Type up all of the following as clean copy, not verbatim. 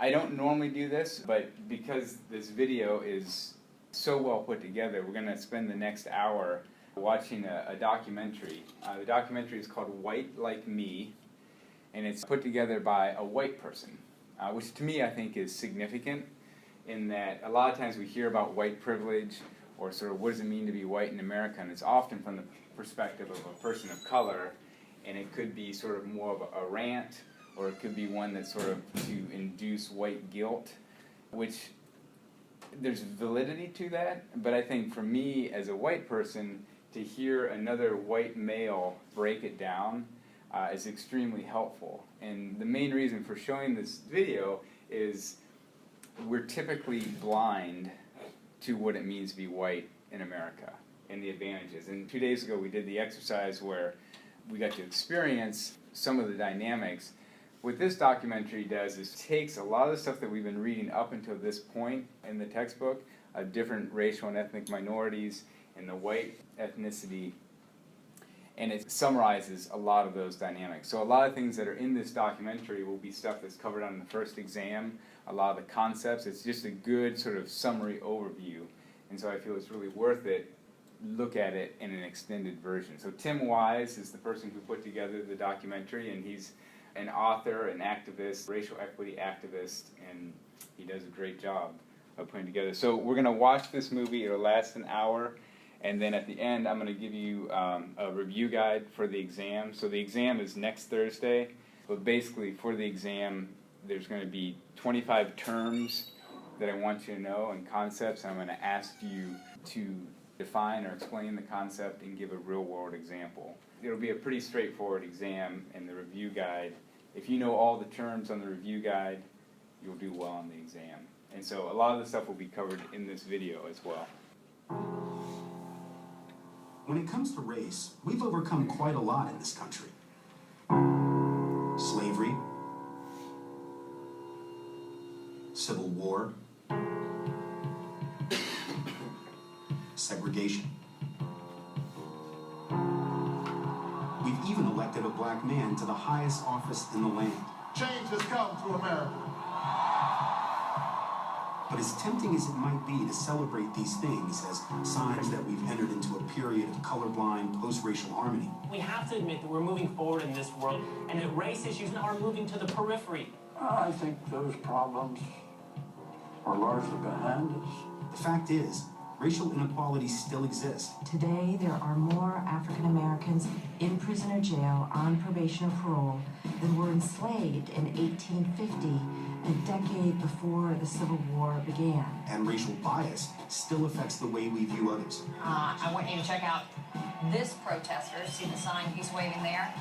I don't normally do this, but because this video is so well put together, we're going to spend the next hour watching a documentary. The documentary is called White Like Me, and it's put together by a white person, which to me I think is significant in that a lot of times we hear about white privilege or sort of what does it mean to be white in America, and it's often from the perspective of a person of color, and it could be sort of more of a rant, or it could be one that's sort of to induce white guilt, which there's validity to that, but I think for me as a white person, to hear another white male break it down is extremely helpful. And the main reason for showing this video is we're typically blind to what it means to be white in America and the advantages. And 2 days ago we did the exercise where we got to experience some of the dynamics. What this documentary does is takes a lot of the stuff that we've been reading up until this point in the textbook, different racial and ethnic minorities and the white ethnicity, and it summarizes a lot of those dynamics. So a lot of things that are in this documentary will be stuff that's covered on the first exam, a lot of the concepts. It's just a good sort of summary overview, and so I feel it's really worth it. Look at it in an extended version. So Tim Wise is the person who put together the documentary, and he's an author, an activist, racial equity activist, and he does a great job of putting together. So we're going to watch this movie. It'll last an hour, and then at the end I'm going to give you a review guide for the exam. So the exam is next Thursday, but basically for the exam there's going to be 25 terms that I want you to know and concepts, and I'm going to ask you to define or explain the concept and give a real-world example. It'll be a pretty straightforward exam, and the review guide, if you know all the terms on the review guide, you'll do well on the exam. And so a lot of the stuff will be covered in this video as well. When it comes to race, we've overcome quite a lot in this country. Slavery, Civil War, segregation. We've even elected a black man to the highest office in the land. Change has come to America. But as tempting as it might be to celebrate these things as signs that we've entered into a period of colorblind, post-racial harmony, we have to admit that we're moving forward in this world and that race issues now are moving to the periphery. I think those problems are largely behind us. the fact is, racial inequalities still exist. Today, there are more African Americans in prison or jail on probation or parole than were enslaved in 1850, a decade before the Civil War began. And racial bias still affects the way we view others. I want you to check out this protester. See the sign he's waving there?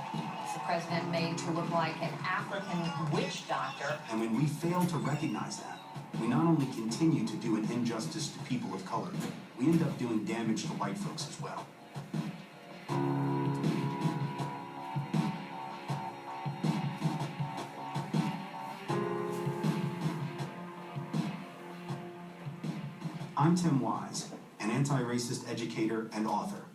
It's the president made to look like an African witch doctor. And when we fail to recognize that, we not only continue to do an injustice to people of color, we end up doing damage to white folks as well. I'm Tim Wise, an anti-racist educator and author.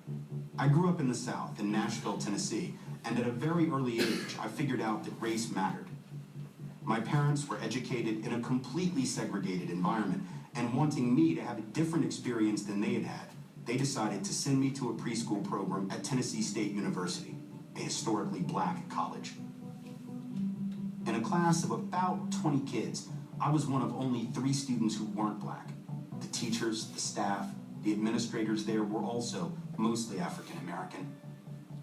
I grew up in the South, in Nashville, Tennessee, and at a very early age, I figured out that race mattered. My parents were educated in a completely segregated environment, and wanting me to have a different experience than they had had, they decided to send me to a preschool program at Tennessee State University, a historically black college. In a class of about 20 kids, I was one of only 3 students who weren't black. The teachers, the staff, the administrators there were also mostly African American.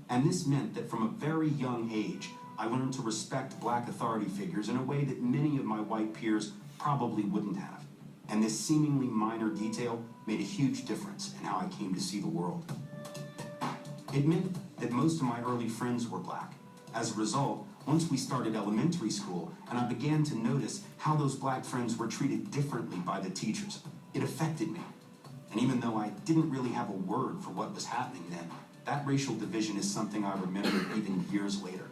And this meant that from a very young age, I learned to respect black authority figures in a way that many of my white peers probably wouldn't have. And this seemingly minor detail made a huge difference in how I came to see the world. It meant that most of my early friends were black. As a result, once we started elementary school, and I began to notice how those black friends were treated differently by the teachers, it affected me. And even though I didn't really have a word for what was happening then, that racial division is something I remember even years later.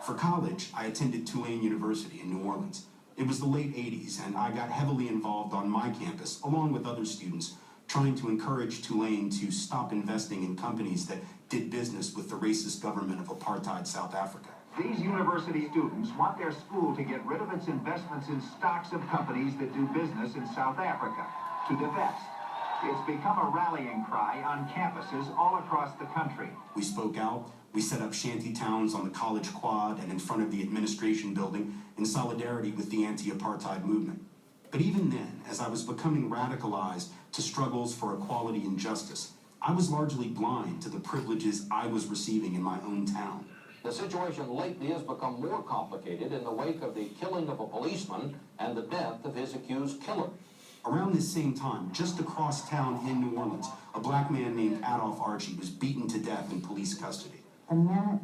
For college, I attended Tulane University in New Orleans. It was the late 80s, and I got heavily involved on my campus, along with other students, trying to encourage Tulane to stop investing in companies that did business with the racist government of apartheid South Africa. These university students want their school to get rid of its investments in stocks of companies that do business in South Africa, to divest. It's become a rallying cry on campuses all across the country. We spoke out. We set up shanty towns on the college quad and in front of the administration building in solidarity with the anti-apartheid movement. But even then, as I was becoming radicalized to struggles for equality and justice, I was largely blind to the privileges I was receiving in my own town. The situation lately has become more complicated in the wake of the killing of a policeman and the death of his accused killer. Around this same time, just across town in New Orleans, a black man named Adolph Archie was beaten to death in police custody. The minute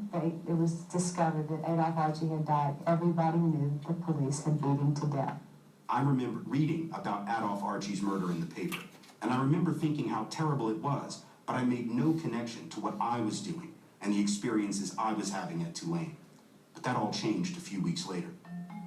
it was discovered that Adolph Archie had died, everybody knew the police had beat him to death. I remember reading about Adolph Archie's murder in the paper, and I remember thinking how terrible it was, but I made no connection to what I was doing and the experiences I was having at Tulane. But that all changed a few weeks later.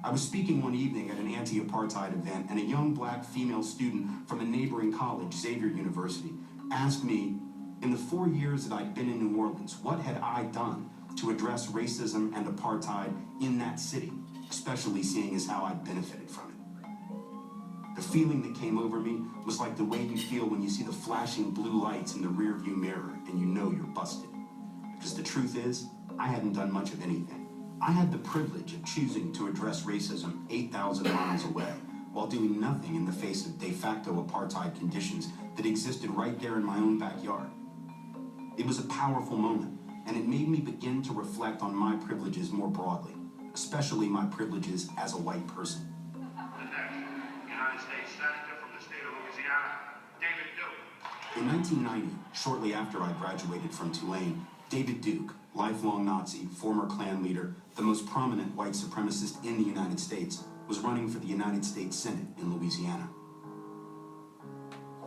I was speaking one evening at an anti-apartheid event, and a young black female student from a neighboring college, Xavier University, asked me, in the 4 years that I'd been in New Orleans, what had I done to address racism and apartheid in that city, especially seeing as how I'd benefited from it. The feeling that came over me was like the way you feel when you see the flashing blue lights in the rearview mirror and you know you're busted. Because the truth is, I hadn't done much of anything. I had the privilege of choosing to address racism 8,000 miles away, while doing nothing in the face of de facto apartheid conditions that existed right there in my own backyard. It was a powerful moment, and it made me begin to reflect on my privileges more broadly, especially my privileges as a white person. The next United States Senator from the state of Louisiana, David Duke. In 1990, shortly after I graduated from Tulane, David Duke, lifelong Nazi, former Klan leader, the most prominent white supremacist in the United States, was running for the United States Senate in Louisiana.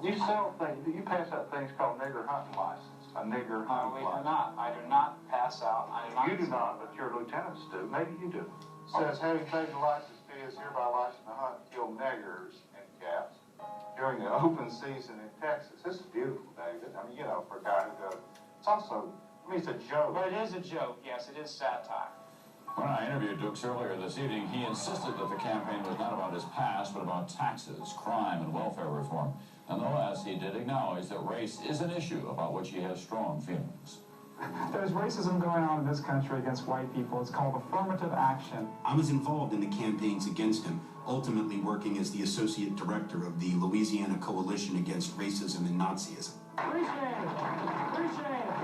You sell things, you pass out things called nigger hunting license, a nigger hunting license. I do not pass out. You do not, but your lieutenants do. Maybe you do. Says, having taken the license fee is hereby licensed to hunt and kill niggers, in caps, during the open season in Texas. This is beautiful, David. I mean, you know, for a guy who does. It's also, I mean, it's a joke. But it is a joke, yes, it is satire. When I interviewed Dukes earlier this evening, he insisted that the campaign was not about his past, but about taxes, crime, and welfare reform. Nonetheless, he did acknowledge that race is an issue about which he has strong feelings. There's racism going on in this country against white people. It's called affirmative action. I was involved in the campaigns against him, ultimately working as the associate director of the Louisiana Coalition Against Racism and Nazism. Appreciate it.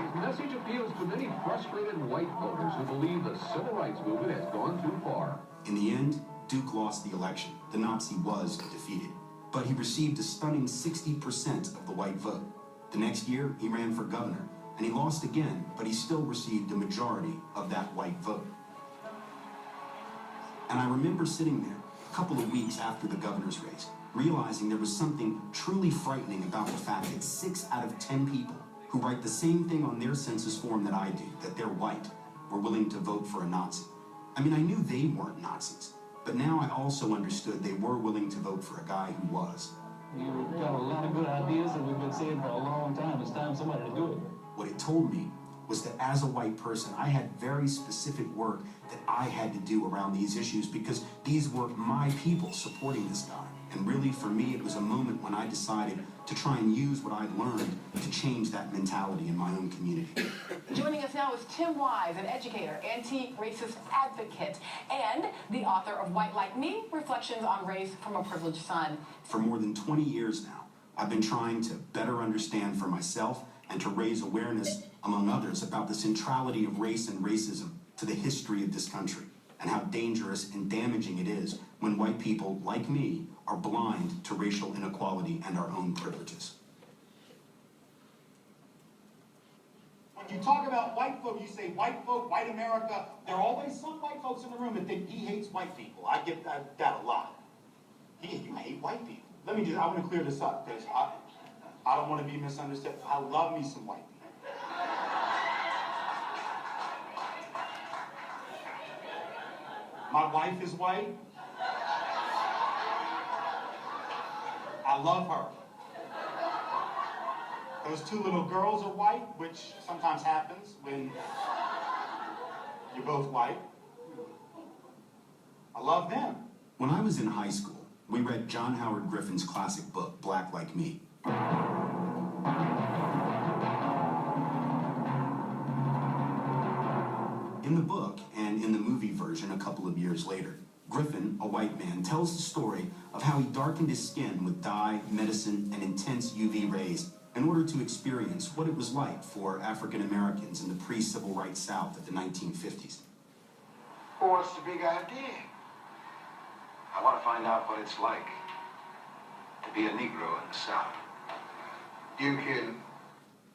His message appeals to many frustrated white voters who believe the civil rights movement has gone too far. In the end, Duke lost the election. The Nazi was defeated. But he received a stunning 60% of the white vote. The next year, he ran for governor, and he lost again, but he still received a majority of that white vote. And I remember sitting there a couple of weeks after the governor's race, realizing there was something truly frightening about the fact that 6 out of 10 people who write the same thing on their census form that I do, that they're white, were willing to vote for a Nazi. I mean, I knew they weren't Nazis, but now I also understood they were willing to vote for a guy who was. You've got a lot of good ideas that we've been saying for a long time. It's time somebody to do it. What it told me was that as a white person, I had very specific work that I had to do around these issues because these were my people supporting this guy. And really, for me, it was a moment when I decided to try and use what I'd learned to change that mentality in my own community. Joining us now is Tim Wise, an educator, anti-racist advocate, and the author of White Like Me, Reflections on Race from a Privileged Son. For more than 20 years now, I've been trying to better understand for myself and to raise awareness, among others, about the centrality of race and racism to the history of this country, and how dangerous and damaging it is when white people, like me, are blind to racial inequality and our own privileges. When you talk about white folk, you say white folk, white America, there are always some white folks in the room that think he hates white people. I get that a lot. You hate white people. I want to clear this up, because I don't want to be misunderstood. I love me some white people. My wife is white. I love her. Those 2 little girls are white, which sometimes happens when you're both white. love them. When I was in high school, we read John Howard Griffin's classic book, Black Like Me. In the book, and in the movie version a couple of years later, Griffin, a white man, tells the story of how he darkened his skin with dye, medicine, and intense UV rays in order to experience what it was like for African Americans in the pre-civil rights South of the 1950s. Well, what's the big idea? I want to find out what it's like to be a Negro in the South. You kidding?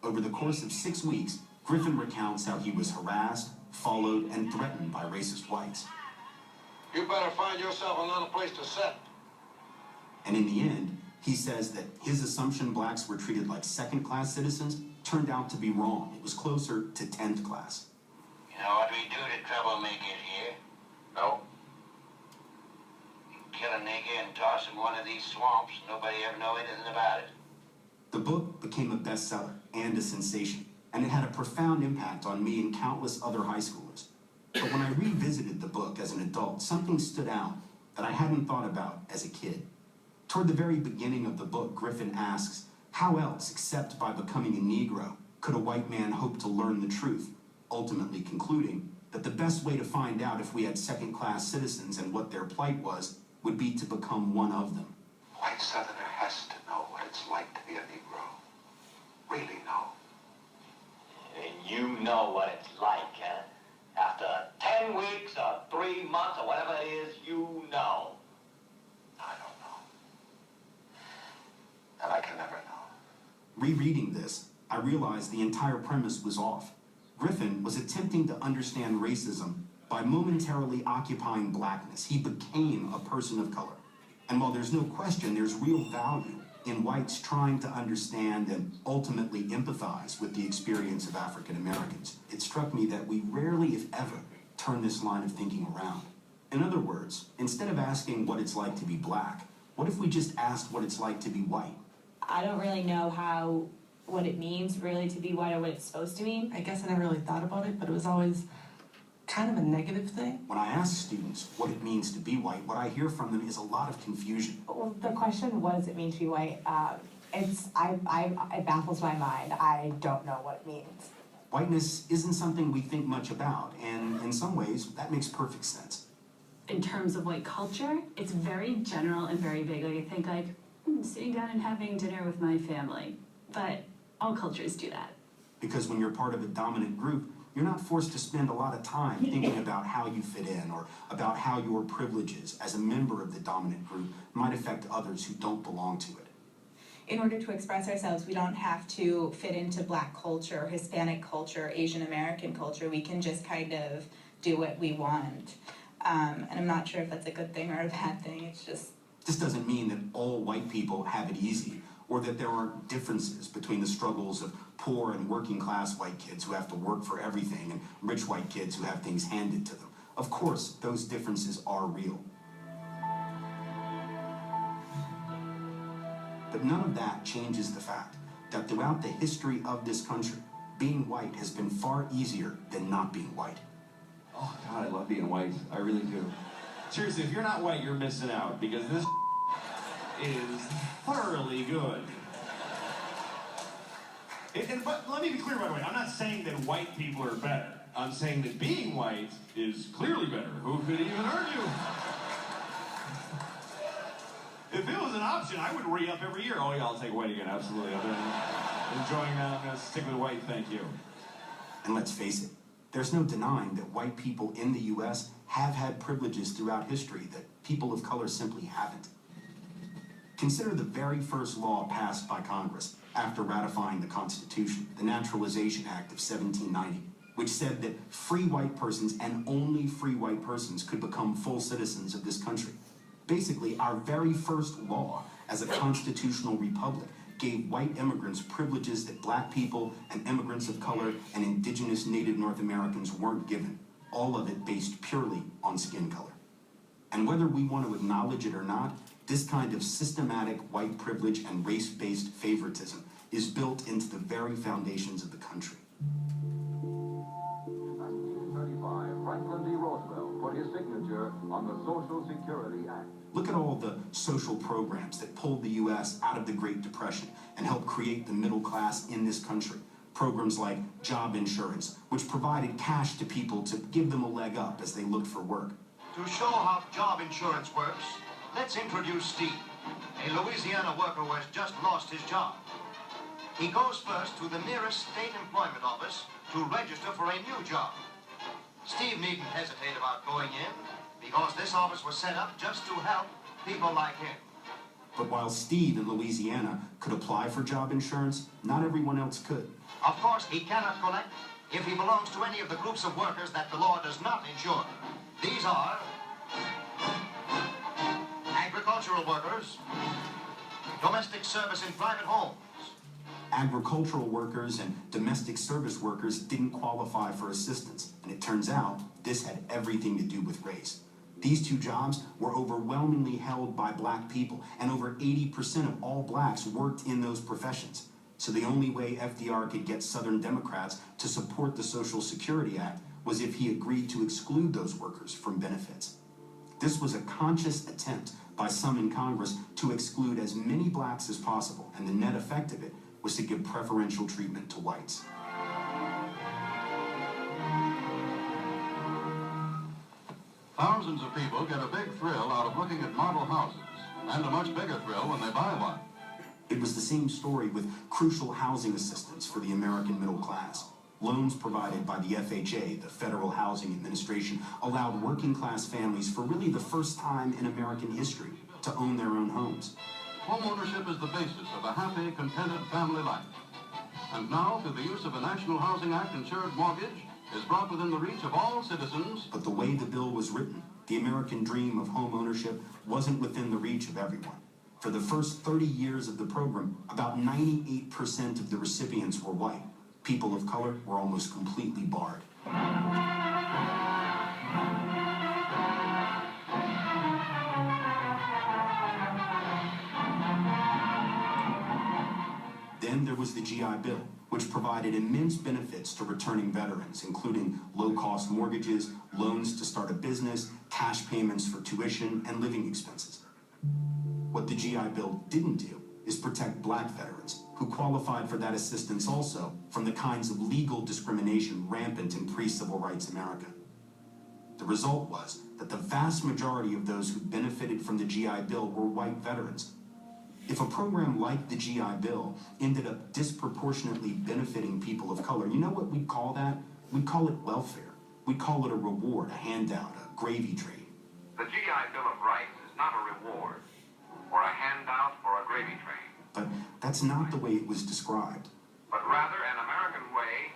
Over the course of 6 weeks, Griffin recounts how he was harassed, followed, and threatened by racist whites. You better find yourself another place to sit. And in the end, he says that his assumption blacks were treated like second-class citizens turned out to be wrong. It was closer to 10th class. You know what we do to troublemakers here? No. You kill a nigger and toss him one of these swamps, nobody ever know anything about it. The book became a bestseller and a sensation, and it had a profound impact on me and countless other high schoolers. But when I revisited the book as an adult, something stood out that I hadn't thought about as a kid. Toward the very beginning of the book, Griffin asks, how else, except by becoming a Negro, could a white man hope to learn the truth, ultimately concluding that the best way to find out if we had second-class citizens and what their plight was would be to become one of them. White Southerner has to know what it's like to be a Negro. Really know. And you know what it's like, huh? After 10 weeks or 3 months or whatever it is, you know. I don't know. And I can never know. Rereading this, I realized the entire premise was off. Griffin was attempting to understand racism by momentarily occupying blackness. He became a person of color. And while there's no question there's real value in whites trying to understand and ultimately empathize with the experience of African Americans, it struck me that we rarely, if ever, turn this line of thinking around. In other words, instead of asking what it's like to be black, what if we just asked what it's like to be white? I don't really know what it means really to be white or what it's supposed to mean. I guess I never really thought about it, but it was always kind of a negative thing. When I ask students what it means to be white, what I hear from them is a lot of confusion. Well, the question, what does it mean to be white? It baffles my mind. I don't know what it means. Whiteness isn't something we think much about, and in some ways, that makes perfect sense. In terms of white culture, it's very general and very vague. Like, I think sitting down and having dinner with my family, but all cultures do that. Because when you're part of a dominant group, you're not forced to spend a lot of time thinking about how you fit in or about how your privileges as a member of the dominant group might affect others who don't belong to it. In order to express ourselves, we don't have to fit into Black culture, Hispanic culture, Asian American culture. We can just kind of do what we want. And I'm not sure if that's a good thing or a bad thing. It's just... This doesn't mean that all white people have it easy, or that there aren't differences between the struggles of poor and working class white kids who have to work for everything and rich white kids who have things handed to them. Of course, those differences are real. But none of that changes the fact that throughout the history of this country, being white has been far easier than not being white. Oh, God, I love being white. I really do. Seriously, if you're not white, you're missing out, because this is thoroughly good. But let me be clear, by the way, I'm not saying that white people are better. I'm saying that being white is clearly better. Who could even argue? If it was an option, I would re-up every year. Oh yeah, I'll take white again, absolutely. I've been enjoying that. I'm gonna stick with white, thank you. And let's face it, there's no denying that white people in the U.S. have had privileges throughout history that people of color simply haven't. Consider the very first law passed by Congress after ratifying the Constitution, the Naturalization Act of 1790, which said that free white persons and only free white persons could become full citizens of this country. Basically, our very first law as a constitutional republic gave white immigrants privileges that black people and immigrants of color and indigenous Native North Americans weren't given, all of it based purely on skin color. And whether we want to acknowledge it or not, this kind of systematic white privilege and race-based favoritism is built into the very foundations of the country. In 1935, Franklin D. Roosevelt put his signature on the Social Security Act. Look at all the social programs that pulled the U.S. out of the Great Depression and helped create the middle class in this country. Programs like job insurance, which provided cash to people to give them a leg up as they looked for work. To show how job insurance works, let's introduce Steve, a Louisiana worker who has just lost his job. He goes first to the nearest state employment office to register for a new job. Steve needn't hesitate about going in, because this office was set up just to help people like him. But while Steve in Louisiana could apply for job insurance, not everyone else could. Of course, he cannot collect if he belongs to any of the groups of workers that the law does not insure. These are agricultural workers, domestic service in private homes. Agricultural workers and domestic service workers didn't qualify for assistance, and it turns out this had everything to do with race. These two jobs were overwhelmingly held by black people, and over 80% of all blacks worked in those professions. So the only way FDR could get Southern Democrats to support the Social Security Act was if he agreed to exclude those workers from benefits. This was a conscious attempt by some in Congress to exclude as many blacks as possible, and the net effect of it was to give preferential treatment to whites. Thousands of people get a big thrill out of looking at model houses, and a much bigger thrill when they buy one. It was the same story with crucial housing assistance for the American middle class. Loans provided by the FHA, the Federal Housing Administration, allowed working class families for really the first time in American history to own their own homes. Homeownership is the basis of a happy, contented family life. And now, through the use of a National Housing Act insured mortgage, is brought within the reach of all citizens. But the way the bill was written, the American dream of home ownership wasn't within the reach of everyone. For the first 30 years of the program, about 98% of the recipients were white. People of color were almost completely barred. Then there was the GI Bill, which provided immense benefits to returning veterans, including low-cost mortgages, loans to start a business, cash payments for tuition, and living expenses. What the GI Bill didn't do is protect black veterans, who qualified for that assistance also from the kinds of legal discrimination rampant in pre-civil rights America. The result was that the vast majority of those who benefited from the GI Bill were white veterans. If a program like the GI Bill ended up disproportionately benefiting people of color, you know what we'd call that? We'd call it welfare. We'd call it a reward, a handout, a gravy train. The GI Bill of Rights is not a reward, or a handout, or a gravy train. But that's not the way it was described. But rather an American way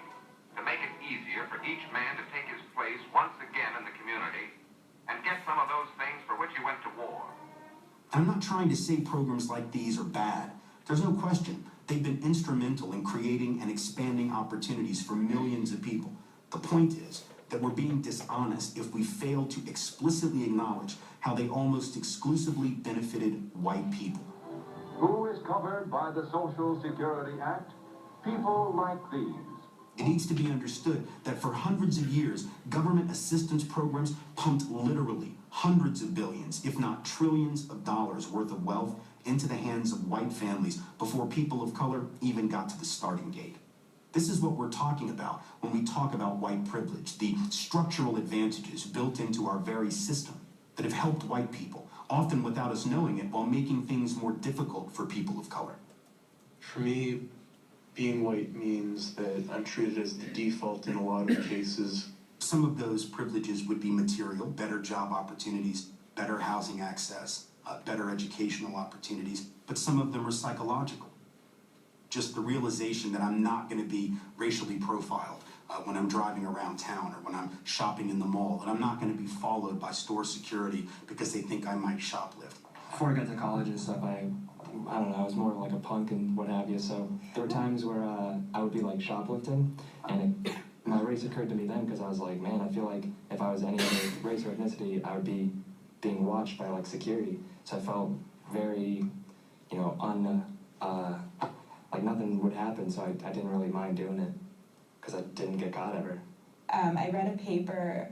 to make it easier for each man to take his place once again in the community and get some of those things for which he went to war. I'm not trying to say programs like these are bad. There's no question. They've been instrumental in creating and expanding opportunities for millions of people. The point is that we're being dishonest if we fail to explicitly acknowledge how they almost exclusively benefited white people. Who is covered by the Social Security Act? People like these. It needs to be understood that for hundreds of years, government assistance programs pumped literally hundreds of billions, if not trillions of dollars worth of wealth into the hands of white families before people of color even got to the starting gate. This is what we're talking about when we talk about white privilege, the structural advantages built into our very system that have helped white people, often without us knowing it, while making things more difficult for people of color. For me, being white means that I'm treated as the default in a lot of cases. Some of those privileges would be material, better job opportunities, better housing access, better educational opportunities, but some of them are psychological. Just the realization that I'm not going to be racially profiled when I'm driving around town or when I'm shopping in the mall, that I'm not going to be followed by store security because they think I might shoplift. Before I got to college and stuff, I don't know, I was more like a punk and what have you, so there were times where I would be like shoplifting, and my race occurred to me then because I was like, man, I feel like if I was any other race or ethnicity, I would be being watched by like security. So I felt very, you know, like nothing would happen, so I didn't really mind doing it because I didn't get caught ever. I read a paper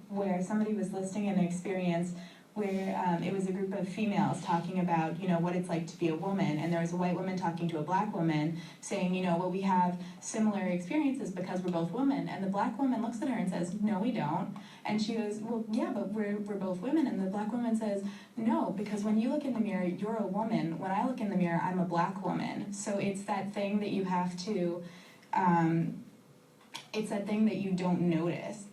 where somebody was listing an experience where it was a group of females talking about, what it's like to be a woman, and there was a white woman talking to a black woman saying, well, we have similar experiences because we're both women, and the black woman looks at her and says, no, we don't, and she goes, well, yeah, but we're both women, and the black woman says, no, because when you look in the mirror, you're a woman. When I look in the mirror, I'm a black woman. So it's that thing that you have to, it's that thing that you don't notice.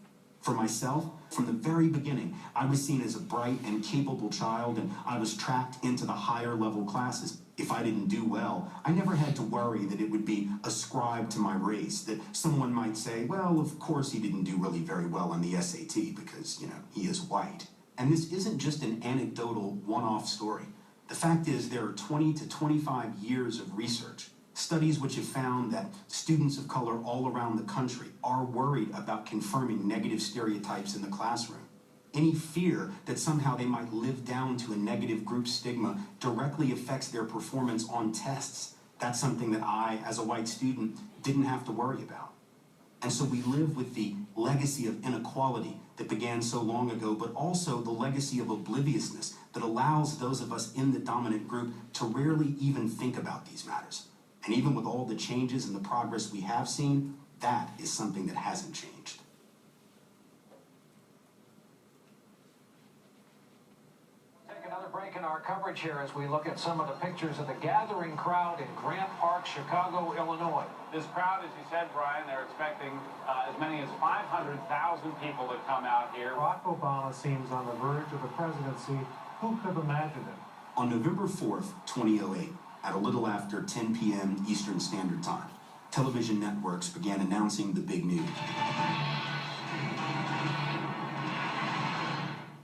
For myself, from the very beginning, I was seen as a bright and capable child, and I was tracked into the higher level classes. If I didn't do well, I never had to worry that it would be ascribed to my race, that someone might say, well, of course he didn't do really very well on the SAT because, he is white. And this isn't just an anecdotal one-off story. The fact is there are 20 to 25 years of research, studies which have found that students of color all around the country are worried about confirming negative stereotypes in the classroom. Any fear that somehow they might live down to a negative group stigma directly affects their performance on tests. That's something that I, as a white student, didn't have to worry about. And so we live with the legacy of inequality that began so long ago, but also the legacy of obliviousness that allows those of us in the dominant group to rarely even think about these matters. And even with all the changes and the progress we have seen, that is something that hasn't changed. Take another break in our coverage here as we look at some of the pictures of the gathering crowd in Grant Park, Chicago, Illinois. This crowd, as you said, Brian, they're expecting as many as 500,000 people to come out here. Barack Obama seems on the verge of the presidency. Who could have imagined it? On November 4th, 2008, at a little after 10 p.m. Eastern Standard Time, television networks began announcing the big news.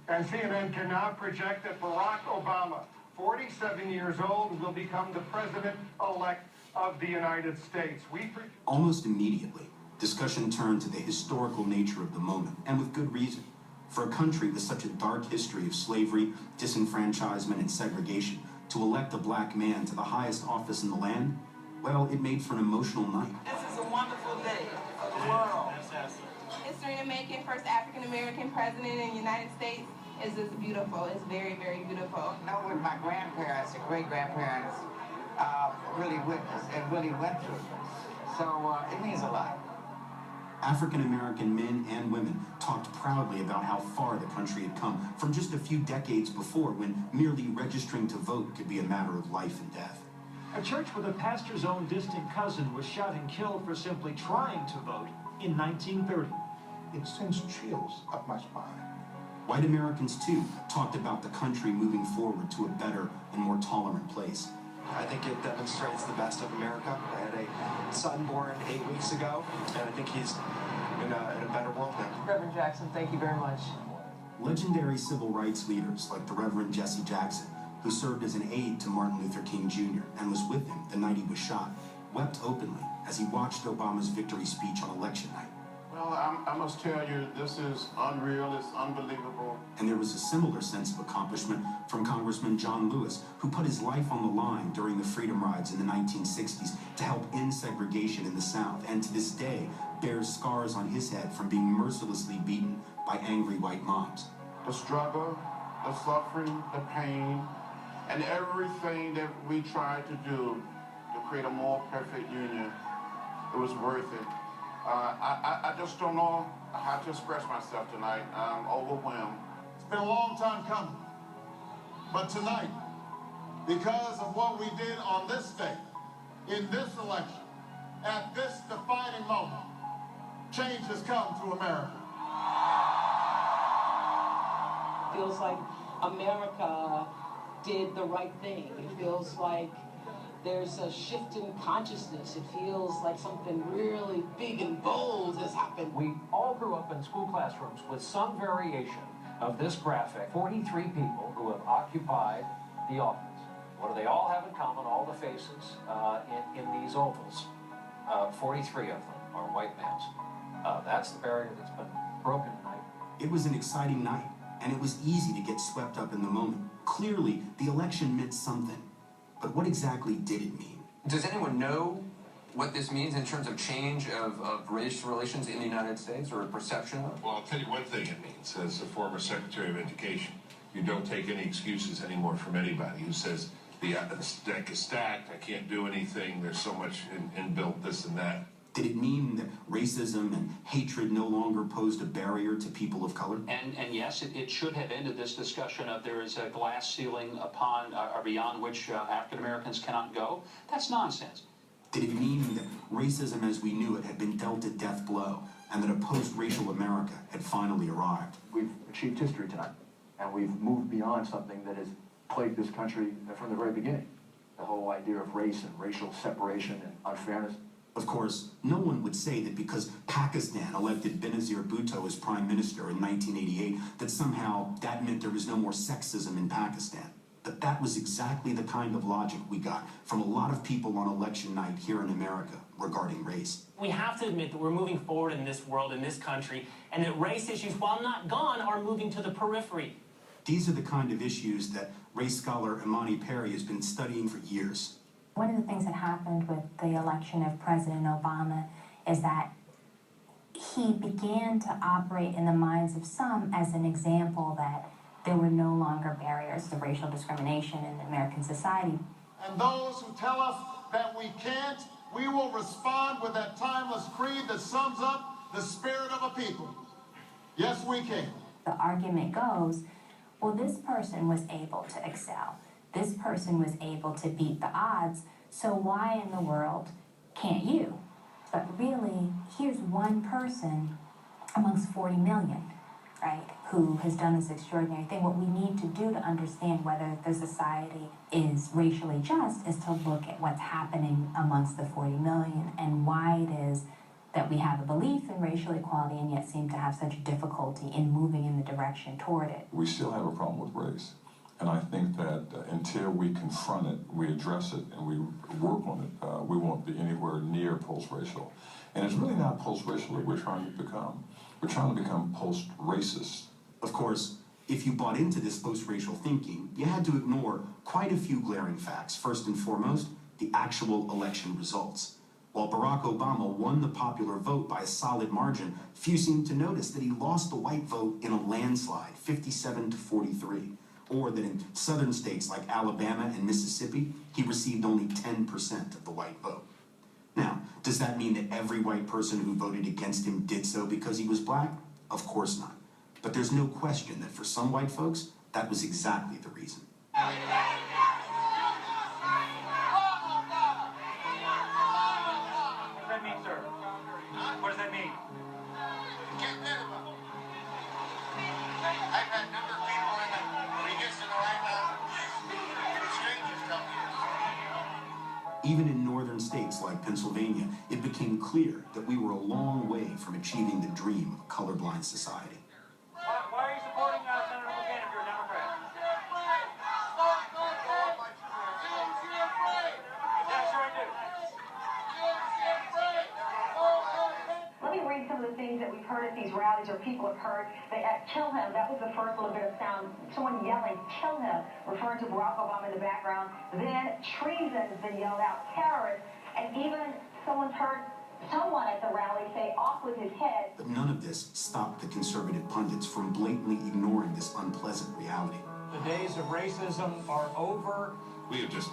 And CNN can now project that Barack Obama, 47 years old, will become the president-elect of the United States. Almost immediately, discussion turned to the historical nature of the moment, and with good reason. For a country with such a dark history of slavery, disenfranchisement, and segregation, to elect a black man to the highest office in the land, well, it made for an emotional night. This is a wonderful day for the world. History-making, first African-American president in the United States is just beautiful. It's very, very beautiful. I know what my grandparents and great-grandparents really witnessed and really went through. So it means a lot. African-American men and women talked proudly about how far the country had come from just a few decades before, when merely registering to vote could be a matter of life and death. A church with a pastor's own distant cousin was shot and killed for simply trying to vote in 1930. It sends chills up my spine. White Americans, too, talked about the country moving forward to a better and more tolerant place. I think it demonstrates the best of America. I had a son born 8 weeks ago, and I think he's in a better world now. Reverend Jackson, thank you very much. Legendary civil rights leaders like the Reverend Jesse Jackson, who served as an aide to Martin Luther King Jr. and was with him the night he was shot, wept openly as he watched Obama's victory speech on election night. Well, I must tell you, this is unreal, it's unbelievable. And there was a similar sense of accomplishment from Congressman John Lewis, who put his life on the line during the Freedom Rides in the 1960s to help end segregation in the South, and to this day bears scars on his head from being mercilessly beaten by angry white moms. The struggle, the suffering, the pain, and everything that we tried to do to create a more perfect union, it was worth it. I just don't know how to express myself tonight. I'm overwhelmed. It's been a long time coming. But tonight, because of what we did on this day, in this election, at this defining moment, change has come to America. Feels like America did the right thing. It feels like there's a shift in consciousness. It feels like something really big and bold has happened. We all grew up in school classrooms with some variation of this graphic. 43 people who have occupied the office. What do they all have in common? All the faces in these ovals. 43 of them are white males. That's the barrier that's been broken tonight. It was an exciting night, and it was easy to get swept up in the moment. Clearly, the election meant something. But what exactly did it mean? Does anyone know what this means in terms of change of race relations in the United States, or a perception of? Well, I'll tell you one thing it means. As a former Secretary of Education, you don't take any excuses anymore from anybody who says the deck is stacked, I can't do anything, there's so much inbuilt this and that. Did it mean that racism and hatred no longer posed a barrier to people of color? And yes, it should have ended this discussion of there is a glass ceiling upon or beyond which African Americans cannot go. That's nonsense. Did it mean that racism as we knew it had been dealt a death blow, and that a post-racial America had finally arrived? We've achieved history tonight, and we've moved beyond something that has plagued this country from the very beginning. The whole idea of race and racial separation and unfairness. Of course, no one would say that because Pakistan elected Benazir Bhutto as prime minister in 1988, that somehow that meant there was no more sexism in Pakistan. But that was exactly the kind of logic we got from a lot of people on election night here in America regarding race. We have to admit that we're moving forward in this world, in this country, and that race issues, while not gone, are moving to the periphery. These are the kind of issues that race scholar Imani Perry has been studying for years. One of the things that happened with the election of President Obama is that he began to operate in the minds of some as an example that there were no longer barriers to racial discrimination in American society. And those who tell us that we can't, we will respond with that timeless creed that sums up the spirit of a people. Yes, we can. The argument goes, well, this person was able to excel. This person was able to beat the odds, so why in the world can't you? But really, here's one person amongst 40 million, right, who has done this extraordinary thing. What we need to do to understand whether the society is racially just is to look at what's happening amongst the 40 million and why it is that we have a belief in racial equality and yet seem to have such difficulty in moving in the direction toward it. We still have a problem with race. And I think that until we confront it, we address it, and we work on it, we won't be anywhere near post-racial. And it's really not post-racial that we're trying to become. We're trying to become post-racist. Of course, if you bought into this post-racial thinking, you had to ignore quite a few glaring facts. First and foremost, the actual election results. While Barack Obama won the popular vote by a solid margin, few seemed to notice that he lost the white vote in a landslide, 57-43. Or that in southern states like Alabama and Mississippi, he received only 10% of the white vote. Now, does that mean that every white person who voted against him did so because he was black? Of course not. But there's no question that for some white folks, that was exactly the reason. What does that mean, sir? What does that mean? Get rid of them. I've had a number of people in the Houston right now. Strangers tell me this. Even in northern states like Pennsylvania, it became clear that we were a long way from achieving the dream of a colorblind society. Why are you supporting Senator McCain if you're a Democrat? Yeah, sure I do. Let me read some of the things that we've heard at these rallies, or people have heard. Kill him. That was the first little bit of sound. Someone yelling, kill him, referring to Barack Obama in the background. Then treason has been yelled out, terrorist, and even someone's heard someone at the rally say, off with his head. But none of this stopped the conservative pundits from blatantly ignoring this unpleasant reality. The days of racism are over. We have just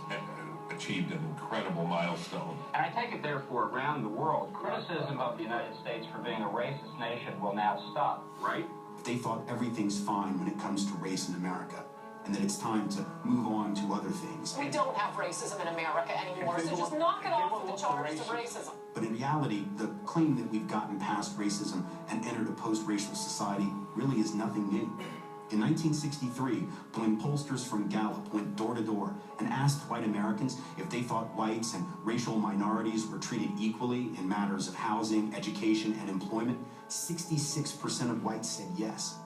achieved an incredible milestone. And I take it, therefore, around the world, criticism of the United States for being a racist nation will now stop, right? They thought everything's fine when it comes to race in America, and that it's time to move on to other things. We don't have racism in America anymore, so just knock it off with the charge of racism. But in reality, the claim that we've gotten past racism and entered a post-racial society really is nothing new. In 1963, when pollsters from Gallup went door to door and asked white Americans if they thought whites and racial minorities were treated equally in matters of housing, education, and employment, 66% of whites said yes.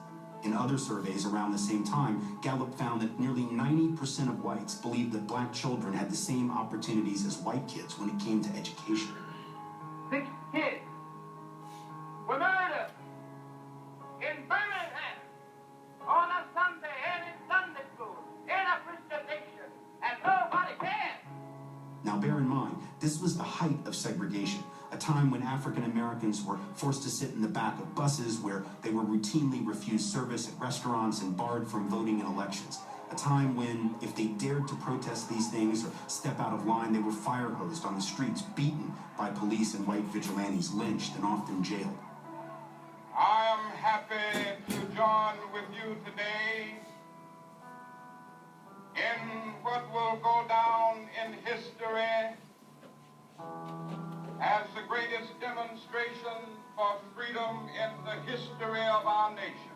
In other surveys around the same time, Gallup found that nearly 90% of whites believed that black children had the same opportunities as white kids when it came to education. 6 kids were murdered in Birmingham on a Sunday and in Sunday school in a Christian nation, and nobody cared. Now bear in mind This was the height of segregation, a time when African Americans were forced to sit in the back of buses, where they were routinely refused service at restaurants and barred from voting in elections. A time when, if they dared to protest these things or step out of line, they were fire hosed on the streets, beaten by police and white vigilantes, lynched and often jailed. I am happy to join with you today in what will go down in history as the greatest demonstration for freedom in the history of our nation.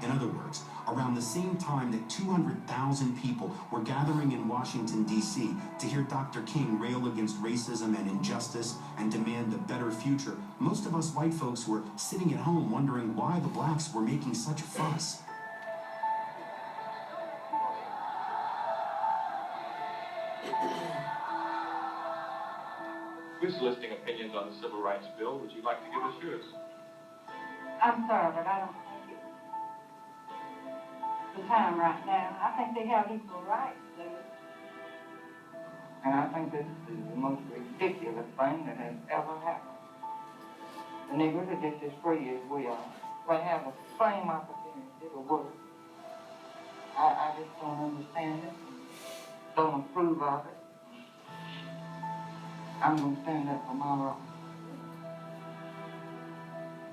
In other words, around the same time that 200,000 people were gathering in Washington, D.C. to hear Dr. King rail against racism and injustice and demand a better future, most of us white folks were sitting at home wondering why the blacks were making such a fuss. We're soliciting opinions on the Civil Rights Bill. Would you like to give us yours? I'm sorry, but I don't think it's the time right now. I think they have equal rights, though. And I think this is the most ridiculous thing that has ever happened. The Negroes are just as free as we are. They have the same opportunity to work. I just don't understand it. Don't approve of it. I'm going to stand up for my rights.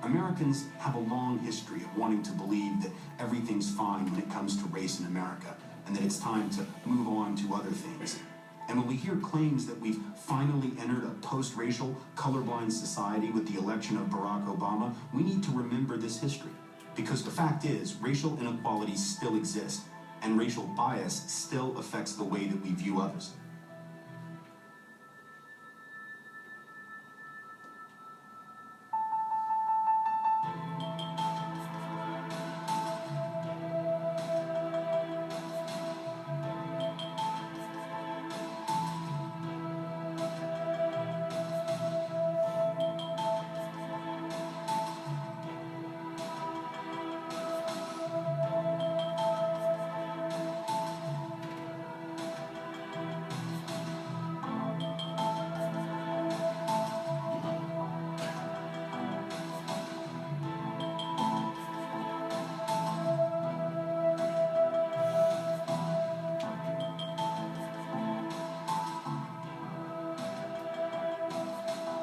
Americans have a long history of wanting to believe that everything's fine when it comes to race in America, and that it's time to move on to other things. And when we hear claims that we've finally entered a post-racial, colorblind society with the election of Barack Obama, we need to remember this history. Because the fact is, racial inequalities still exist, and racial bias still affects the way that we view others.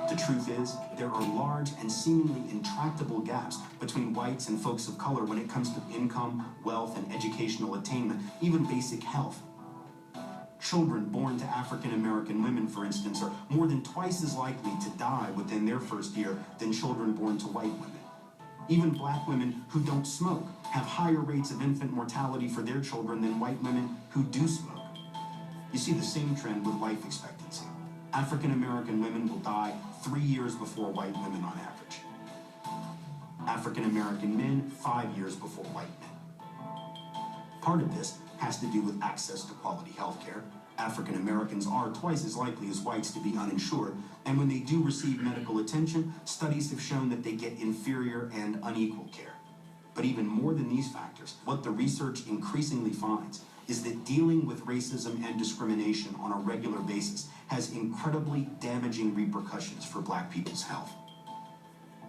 The truth is, there are large and seemingly intractable gaps between whites and folks of color when it comes to income, wealth, and educational attainment, even basic health. Children born to African American women, for instance, are more than twice as likely to die within their first year than children born to white women. Even black women who don't smoke have higher rates of infant mortality for their children than white women who do smoke. You see the same trend with life expectancy. African American women will die 3 years before white women on average. African American men, 5 years before white men. Part of this has to do with access to quality health care. African Americans are twice as likely as whites to be uninsured, and when they do receive medical attention, studies have shown that they get inferior and unequal care. But even more than these factors, what the research increasingly finds is that dealing with racism and discrimination on a regular basis has incredibly damaging repercussions for black people's health.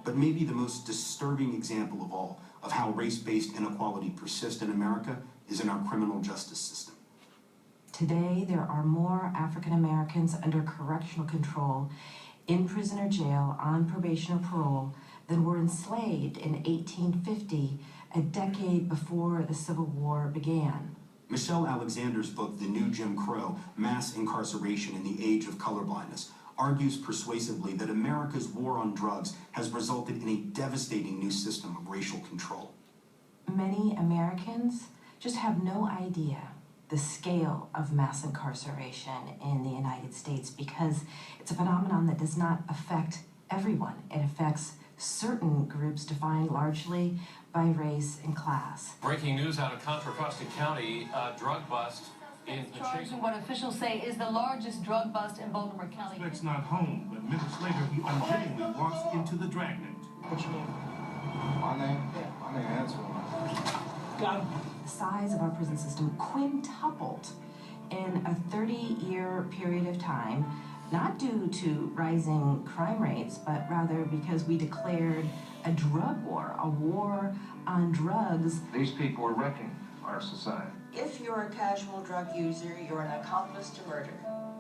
But maybe the most disturbing example of all of how race-based inequality persists in America is in our criminal justice system. Today, there are more African Americans under correctional control, in prison or jail, on probation or parole, than were enslaved in 1850, a decade before the Civil War began. Michelle Alexander's book, The New Jim Crow, Mass Incarceration in the Age of Colorblindness, argues persuasively that America's war on drugs has resulted in a devastating new system of racial control. Many Americans just have no idea the scale of mass incarceration in the United States because it's a phenomenon that does not affect everyone. It affects certain groups defined largely by race and class. Breaking news out of Contra Costa County, drug bust in the charged in what officials say is the largest drug bust in Baltimore County. Suspect's not home, but minutes later he unwittingly walks into the dragnet. What's your name? My name? Yeah, my name is Antoine. The size of our prison system quintupled in a 30-year period of time, not due to rising crime rates, but rather because we declared a drug war, a war on drugs. These people are wrecking our society. If you're a casual drug user, you're an accomplice to murder.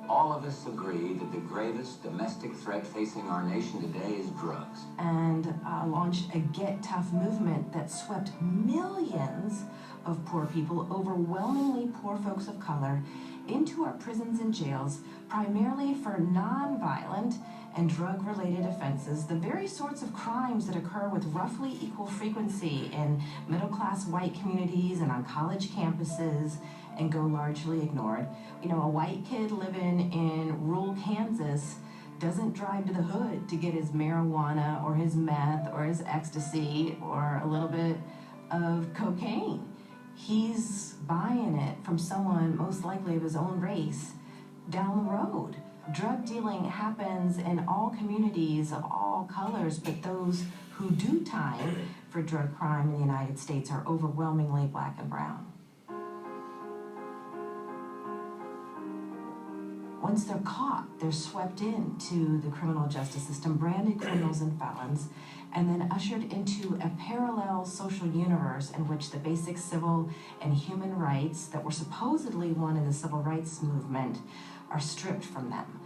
All of us agree that the gravest domestic threat facing our nation today is drugs. And launched a Get Tough movement that swept millions of poor people, overwhelmingly poor folks of color, into our prisons and jails, primarily for non-violent and drug-related offenses, the very sorts of crimes that occur with roughly equal frequency in middle-class white communities and on college campuses and go largely ignored. You know, a white kid living in rural Kansas doesn't drive to the hood to get his marijuana or his meth or his ecstasy or a little bit of cocaine. He's buying it from someone most likely of his own race down the road. Drug dealing happens in all communities of all colors, but those who do time for drug crime in the United States are overwhelmingly black and brown. Once they're caught, they're swept into the criminal justice system, branded criminals and felons, and then ushered into a parallel social universe in which the basic civil and human rights that were supposedly won in the civil rights movement are stripped from them.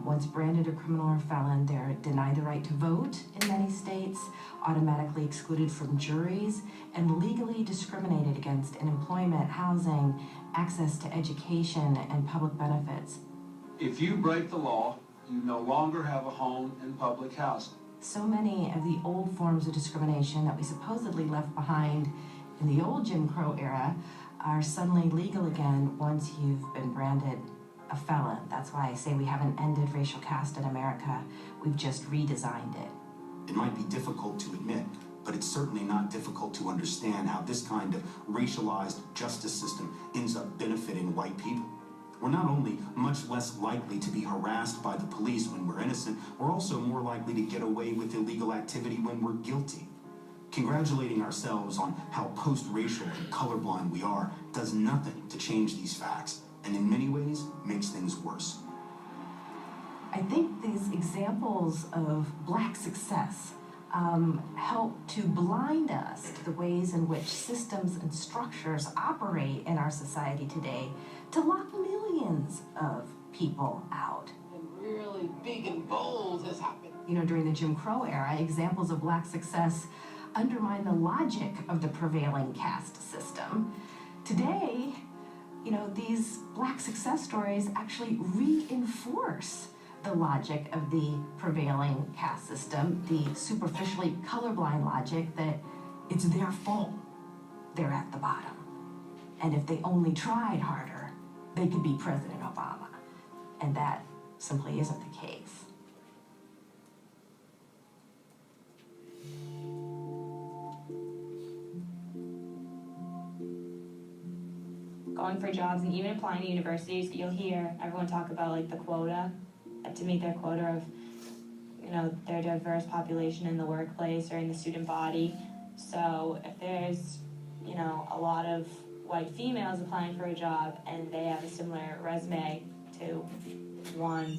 Once branded a criminal or felon, they're denied the right to vote in many states, automatically excluded from juries, and legally discriminated against in employment, housing, access to education, and public benefits. If you break the law, you no longer have a home in public housing. So many of the old forms of discrimination that we supposedly left behind in the old Jim Crow era are suddenly legal again once you've been branded a felon. That's why I say we haven't ended racial caste in America. We've just redesigned it. It might be difficult to admit, but it's certainly not difficult to understand how this kind of racialized justice system ends up benefiting white people. We're not only much less likely to be harassed by the police when we're innocent, we're also more likely to get away with illegal activity when we're guilty. Congratulating ourselves on how post-racial and colorblind we are does nothing to change these facts, and in many ways makes things worse. I think these examples of black success help to blind us to the ways in which systems and structures operate in our society today to lock millions of people out. And really big and bold has happened. You know, during the Jim Crow era, examples of black success undermine the logic of the prevailing caste system. Today, you know, these black success stories actually reinforce the logic of the prevailing caste system, the superficially colorblind logic that it's their fault they're at the bottom. And if they only tried harder, they could be President Obama. And that simply isn't the case. Going for jobs and even applying to universities, you'll hear everyone talk about like the quota, to meet their quota of, you know, their diverse population in the workplace or in the student body. So if there's, you know, a lot of white females applying for a job and they have a similar resume to one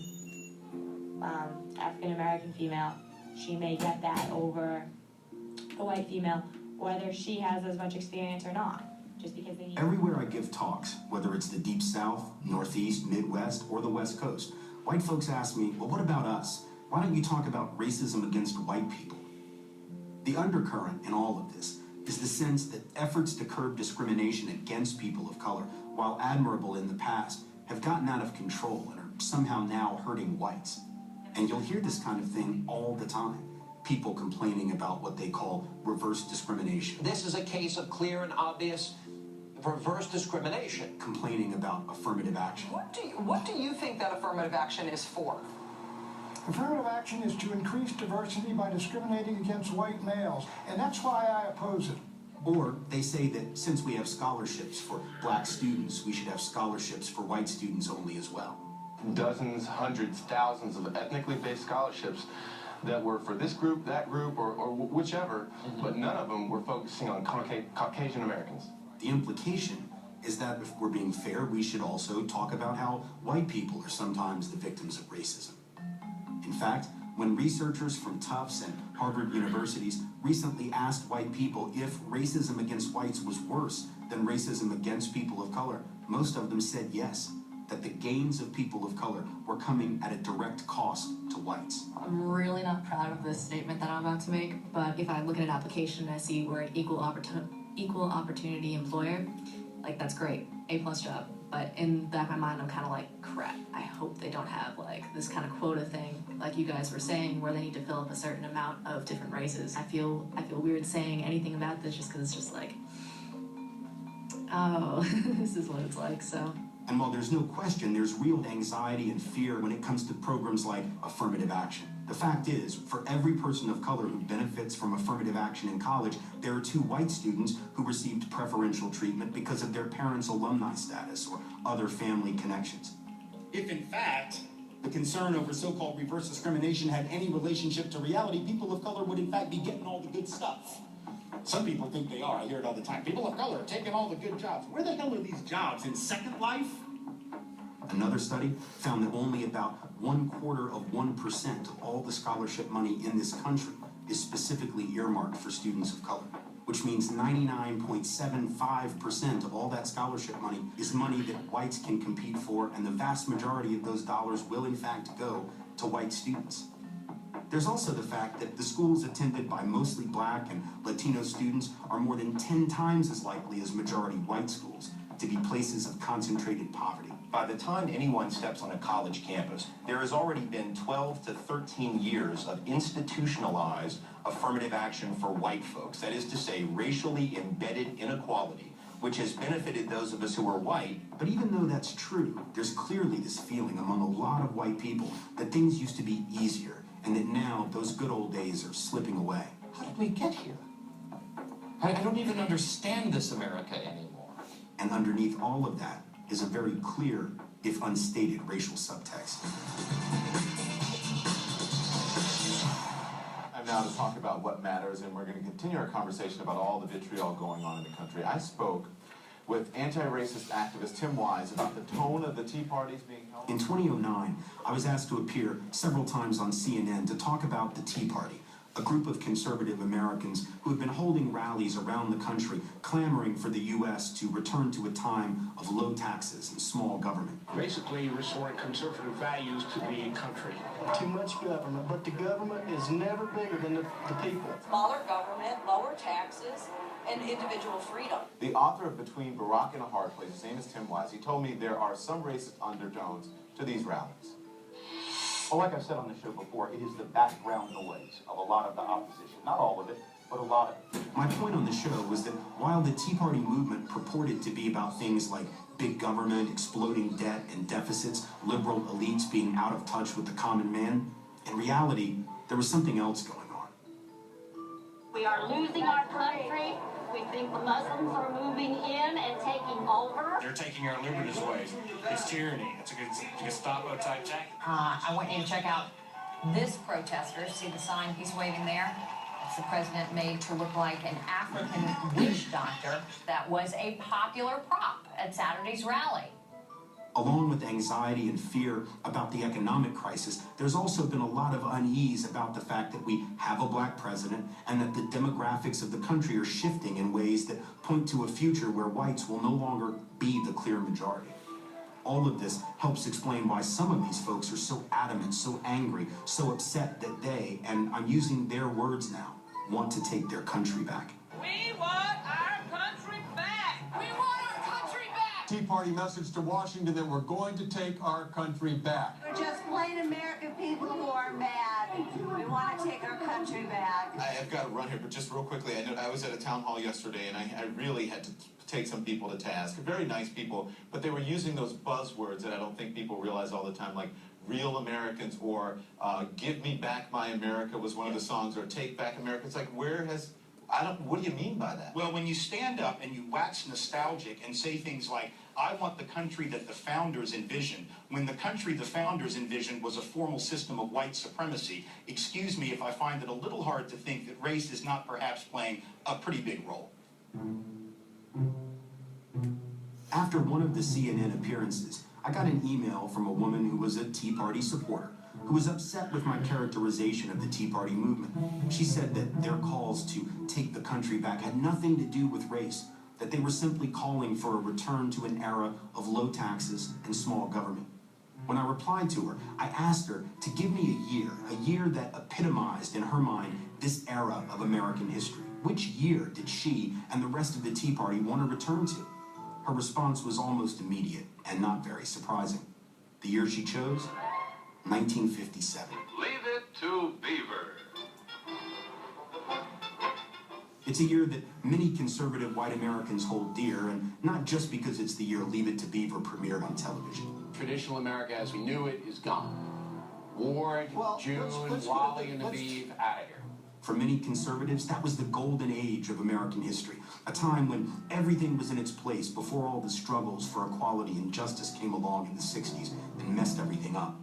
African-American female, she may get that over the white female, whether she has as much experience or not. Just because they Everywhere I give talks, whether it's the Deep South, Northeast, Midwest, or the West Coast, white folks ask me, well, what about us? Why don't you talk about racism against white people? The undercurrent in all of this is the sense that efforts to curb discrimination against people of color, while admirable in the past, have gotten out of control and are somehow now hurting whites. And you'll hear this kind of thing all the time. People complaining about what they call reverse discrimination. This is a case of clear and obvious reverse discrimination. Complaining about affirmative action. What do you think that affirmative action is for? Affirmative action is to increase diversity by discriminating against white males, and that's why I oppose it. Or they say that since we have scholarships for black students, we should have scholarships for white students only as well. Dozens, hundreds, thousands of ethnically based scholarships that were for this group, that group, or whichever, but none of them were focusing on Caucasian Americans. The implication is that if we're being fair, we should also talk about how white people are sometimes the victims of racism. In fact, when researchers from Tufts and Harvard universities recently asked white people if racism against whites was worse than racism against people of color, most of them said yes, that the gains of people of color were coming at a direct cost to whites. I'm really not proud of this statement that I'm about to make, but if I look at an application and I see we're an equal opportunity employer, like, that's great, A+ job. But in the back of my mind, I'm kind of like, crap, I hope they don't have like this kind of quota thing, like you guys were saying, where they need to fill up a certain amount of different races. I feel weird saying anything about this just because it's just like, oh, this is what it's like, so. And while there's no question there's real anxiety and fear when it comes to programs like affirmative action, the fact is, for every person of color who benefits from affirmative action in college, there are 2 white students who received preferential treatment because of their parents' alumni status or other family connections. If in fact the concern over so-called reverse discrimination had any relationship to reality, people of color would in fact be getting all the good stuff. Some people think they are. I hear it all the time. People of color are taking all the good jobs. Where the hell are these jobs? In Second Life? Another study found that only about 0.25% of all the scholarship money in this country is specifically earmarked for students of color, which means 99.75% of all that scholarship money is money that whites can compete for, and the vast majority of those dollars will in fact go to white students. There's also the fact that the schools attended by mostly black and Latino students are more than 10 times as likely as majority white schools to be places of concentrated poverty. By the time anyone steps on a college campus, there has already been 12 to 13 years of institutionalized affirmative action for white folks. That is to say, racially embedded inequality, which has benefited those of us who are white. But even though that's true, there's clearly this feeling among a lot of white people that things used to be easier, and that now those good old days are slipping away. How did we get here? I don't even understand this America anymore. And underneath all of that is a very clear, if unstated, racial subtext. I'm now to talk about what matters, and we're going to continue our conversation about all the vitriol going on in the country. I spoke with anti-racist activist Tim Wise about the tone of the Tea Parties being held. In 2009, I was asked to appear several times on CNN to talk about the Tea Party, a group of conservative Americans who have been holding rallies around the country, clamoring for the U.S. to return to a time of low taxes and small government. Basically, restoring conservative values to the country. Too much government, but the government is never bigger than the people. Smaller government, lower taxes, and individual freedom. The author of Between Barack and a Hard Place, his name is Tim Wise, he told me there are some racist undertones to these rallies. Well, like I've said on the show before, it is the background noise of a lot of the opposition. Not all of it, but a lot of it. My point on the show was that while the Tea Party movement purported to be about things like big government, exploding debt and deficits, liberal elites being out of touch with the common man, in reality, there was something else going on. We are losing our country. We think the Muslims are moving in and taking over. They're taking our liberties away. It's tyranny. It's a Gestapo type tactic. I want you to check out this protester. See the sign he's waving there? It's the president made to look like an African witch doctor that was a popular prop at Saturday's rally. Along with anxiety and fear about the economic crisis, there's also been a lot of unease about the fact that we have a black president and that the demographics of the country are shifting in ways that point to a future where whites will no longer be the clear majority. All of this helps explain why some of these folks are so adamant, so angry, so upset that they, and I'm using their words now, want to take their country back. We want our country back. We want our country back. Tea Party message to Washington that we're going to take our country back. We're just plain American people who are mad. We want to take our country back. I've got to run here, but just real quickly, I was at a town hall yesterday, and I really had to take some people to task. Very nice people, but they were using those buzzwords that I don't think people realize all the time, like real Americans, or give me back my America was one of the songs, or take back America. It's like, what do you mean by that? Well, when you stand up and you wax nostalgic and say things like, I want the country that the founders envisioned. When the country the founders envisioned was a formal system of white supremacy, excuse me if I find it a little hard to think that race is not perhaps playing a pretty big role. After one of the CNN appearances, I got an email from a woman who was a Tea Party supporter, who was upset with my characterization of the Tea Party movement. She said that their calls to take the country back had nothing to do with race, that they were simply calling for a return to an era of low taxes and small government. When I replied to her, I asked her to give me a year that epitomized in her mind this era of American history. Which year did she and the rest of the Tea Party want to return to? Her response was almost immediate and not very surprising. The year she chose? 1957. Leave it to Beaver. It's a year that many conservative white Americans hold dear, and not just because it's the year Leave It to Beaver premiered on television. Traditional America as we knew it is gone. Ward, June, Wally, and Aviv, out of here. For many conservatives, that was the golden age of American history, a time when everything was in its place before all the struggles for equality and justice came along in the 60s and messed everything up.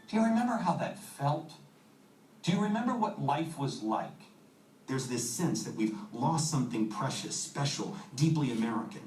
Do you remember how that felt? Do you remember what life was like? There's this sense that we've lost something precious, special, deeply American.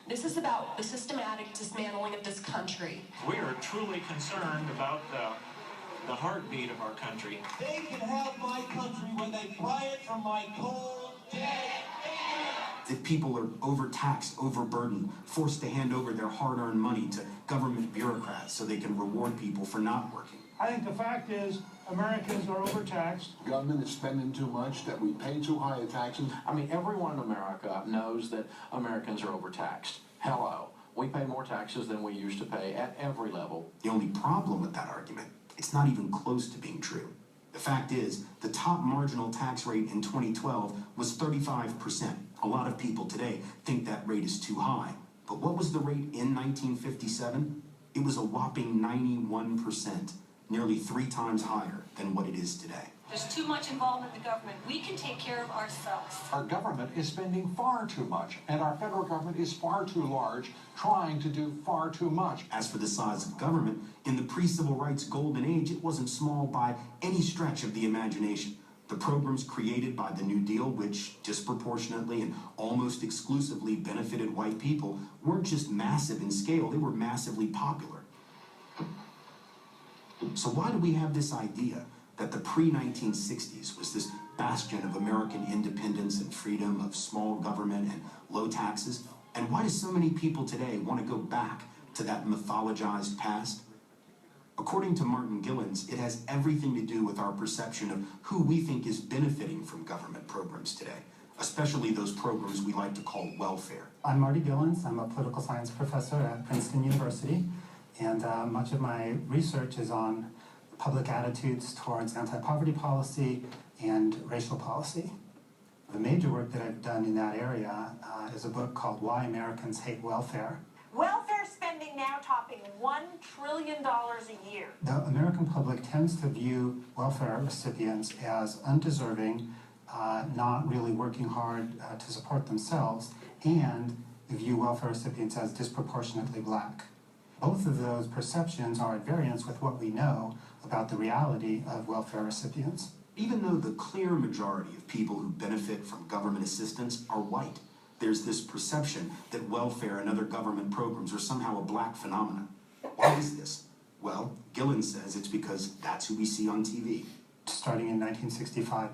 This is about the systematic dismantling of this country. We are truly concerned about the heartbeat of our country. They can have my country when they pry it from my cold, dead hands. That people are overtaxed, overburdened, forced to hand over their hard-earned money to government bureaucrats so they can reward people for not working. I think the fact is Americans are overtaxed. Government is spending too much, that we pay too high a taxes. I mean, everyone in America knows that Americans are overtaxed. Hello. We pay more taxes than we used to pay at every level. The only problem with that argument, it's not even close to being true. The fact is, the top marginal tax rate in 2012 was 35%. A lot of people today think that rate is too high. But what was the rate in 1957? It was a whopping 91%, nearly 3 times higher than what it is today. There's too much involvement in the government. We can take care of ourselves. Our government is spending far too much, and our federal government is far too large, trying to do far too much. As for the size of government, in the pre-civil rights golden age, it wasn't small by any stretch of the imagination. The programs created by the New Deal, which disproportionately and almost exclusively benefited white people, weren't just massive in scale, they were massively popular. So why do we have this idea that the pre-1960s was this bastion of American independence and freedom, of small government and low taxes? And why do so many people today want to go back to that mythologized past? According to Martin Gillens, it has everything to do with our perception of who we think is benefiting from government programs today, especially those programs we like to call welfare. I'm Marty Gillens. I'm a political science professor at Princeton University, and much of my research is on public attitudes towards anti-poverty policy and racial policy. The major work that I've done in that area is a book called Why Americans Hate Welfare. Welfare spending now topping $1 trillion a year. The American public tends to view welfare recipients as undeserving, not really working hard to support themselves, and view welfare recipients as disproportionately black. Both of those perceptions are at variance with what we know about the reality of welfare recipients. Even though the clear majority of people who benefit from government assistance are white, there's this perception that welfare and other government programs are somehow a black phenomenon. Why is this? Well, Gillen says it's because that's who we see on TV. Starting in 1965,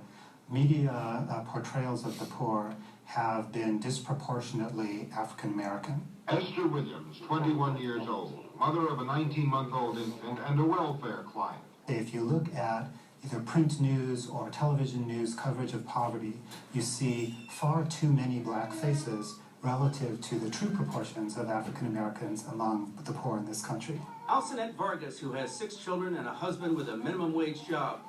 media portrayals of the poor have been disproportionately African American. Esther Williams, 21 years old, mother of a 19-month-old infant and a welfare client. If you look at either print news or television news coverage of poverty, you see far too many black faces relative to the true proportions of African Americans among the poor in this country. Alcinette Vargas, who has 6 children and a husband with a minimum wage job,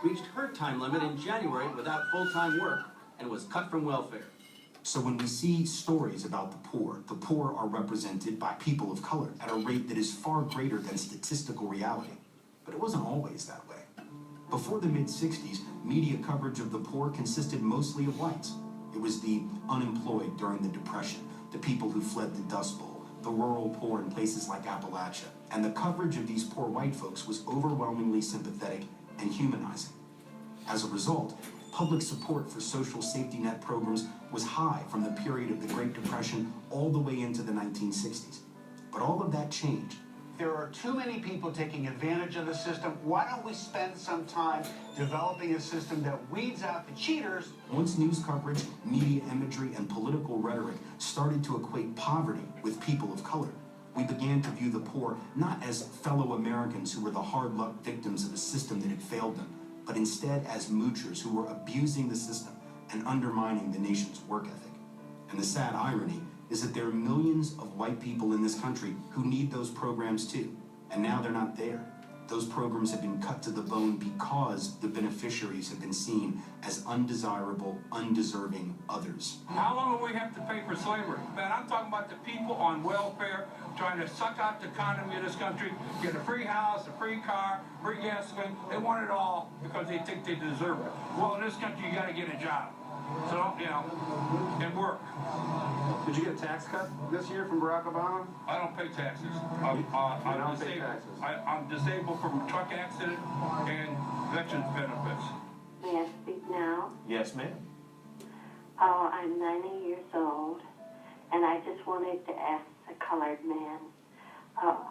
reached her time limit in January without full-time work and was cut from welfare. So when we see stories about the poor are represented by people of color at a rate that is far greater than statistical reality. But it wasn't always that way. Before the mid-60s, media coverage of the poor consisted mostly of whites. It was the unemployed during the Depression, the the people who fled the Dust Bowl, the rural poor in places like Appalachia. And the coverage of these poor white folks was overwhelmingly sympathetic and humanizing. As a result, public support for social safety net programs was high from the period of the Great Depression all the way into the 1960s. But all of that changed. There are too many people taking advantage of the system. Why don't we spend some time developing a system that weeds out the cheaters? Once news coverage, media imagery, and political rhetoric started to equate poverty with people of color, we began to view the poor not as fellow Americans who were the hard-luck victims of a system that had failed them, but instead as moochers who were abusing the system and undermining the nation's work ethic. And the sad irony is that there are millions of white people in this country who need those programs too, and now they're not there. Those programs have been cut to the bone because the beneficiaries have been seen as undesirable, undeserving others. How long will we have to pay for slavery? Man, I'm talking about the people on welfare trying to suck out the economy of this country, get a free house, a free car, free gasoline. They want it all because they think they deserve it. Well, in this country, you got to get a job. So, you know, and work. Did you get a tax cut this year from Barack Obama? I don't pay taxes. I'm disabled from a truck accident and veterans benefits. May I speak now? Yes, ma'am. Oh, I'm 90 years old, and I just wanted to ask the colored man,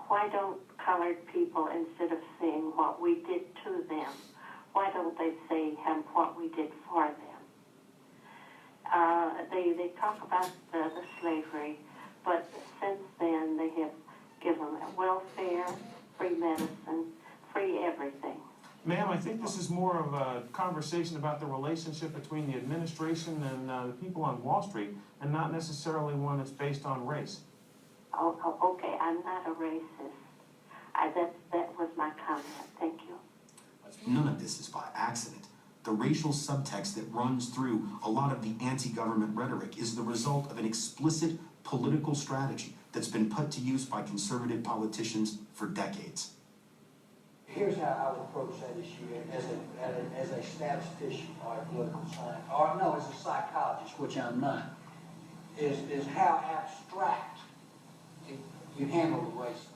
why don't colored people, instead of saying what we did to them, why don't they say what we did for them? They talk about the slavery, but since then they have given welfare, free medicine, free everything. Ma'am, I think this is more of a conversation about the relationship between the administration and the people on Wall Street, and not necessarily one that's based on race. Oh, okay, I'm not a racist. That was my comment. Thank you. None of this is by accident. The racial subtext that runs through a lot of the anti-government rhetoric is the result of an explicit political strategy that's been put to use by conservative politicians for decades. Here's how I would approach that issue as a statistician or a political scientist, or no, as a psychologist, which I'm not, is how abstract you handle the race.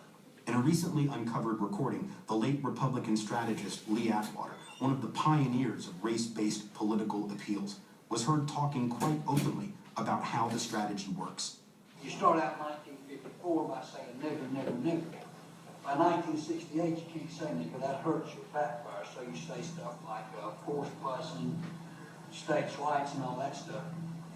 In a recently uncovered recording, the late Republican strategist Lee Atwater, one of the pioneers of race-based political appeals, was heard talking quite openly about how the strategy works. You start out in 1954 by saying nigger, nigger, nigger. By 1968, you can't say nigger, that hurts your backfire, so you say stuff like force busing, states' rights, and all that stuff.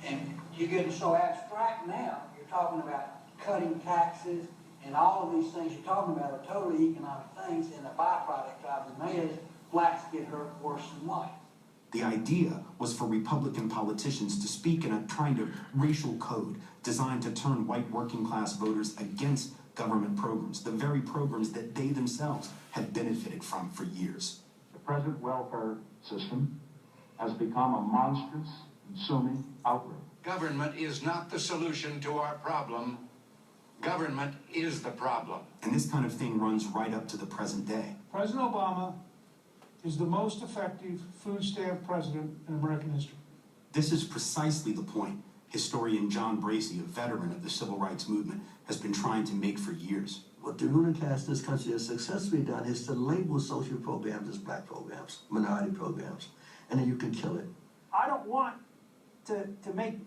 And you're getting so abstract now, you're talking about cutting taxes, and all of these things you're talking about are totally economic things, and the byproduct of them is blacks get hurt worse than white. The idea was for Republican politicians to speak in a kind of racial code designed to turn white working-class voters against government programs, the very programs that they themselves had benefited from for years. The present welfare system has become a monstrous, consuming outrage. Government is not the solution to our problem. Government is the problem. And this kind of thing runs right up to the present day. President Obama is the most effective food stamp president in American history. This is precisely the point historian John Bracey, a veteran of the civil rights movement, has been trying to make for years. What the ruling class in this country has successfully done is to label social programs as black programs, minority programs, and then you can kill it. I don't want to make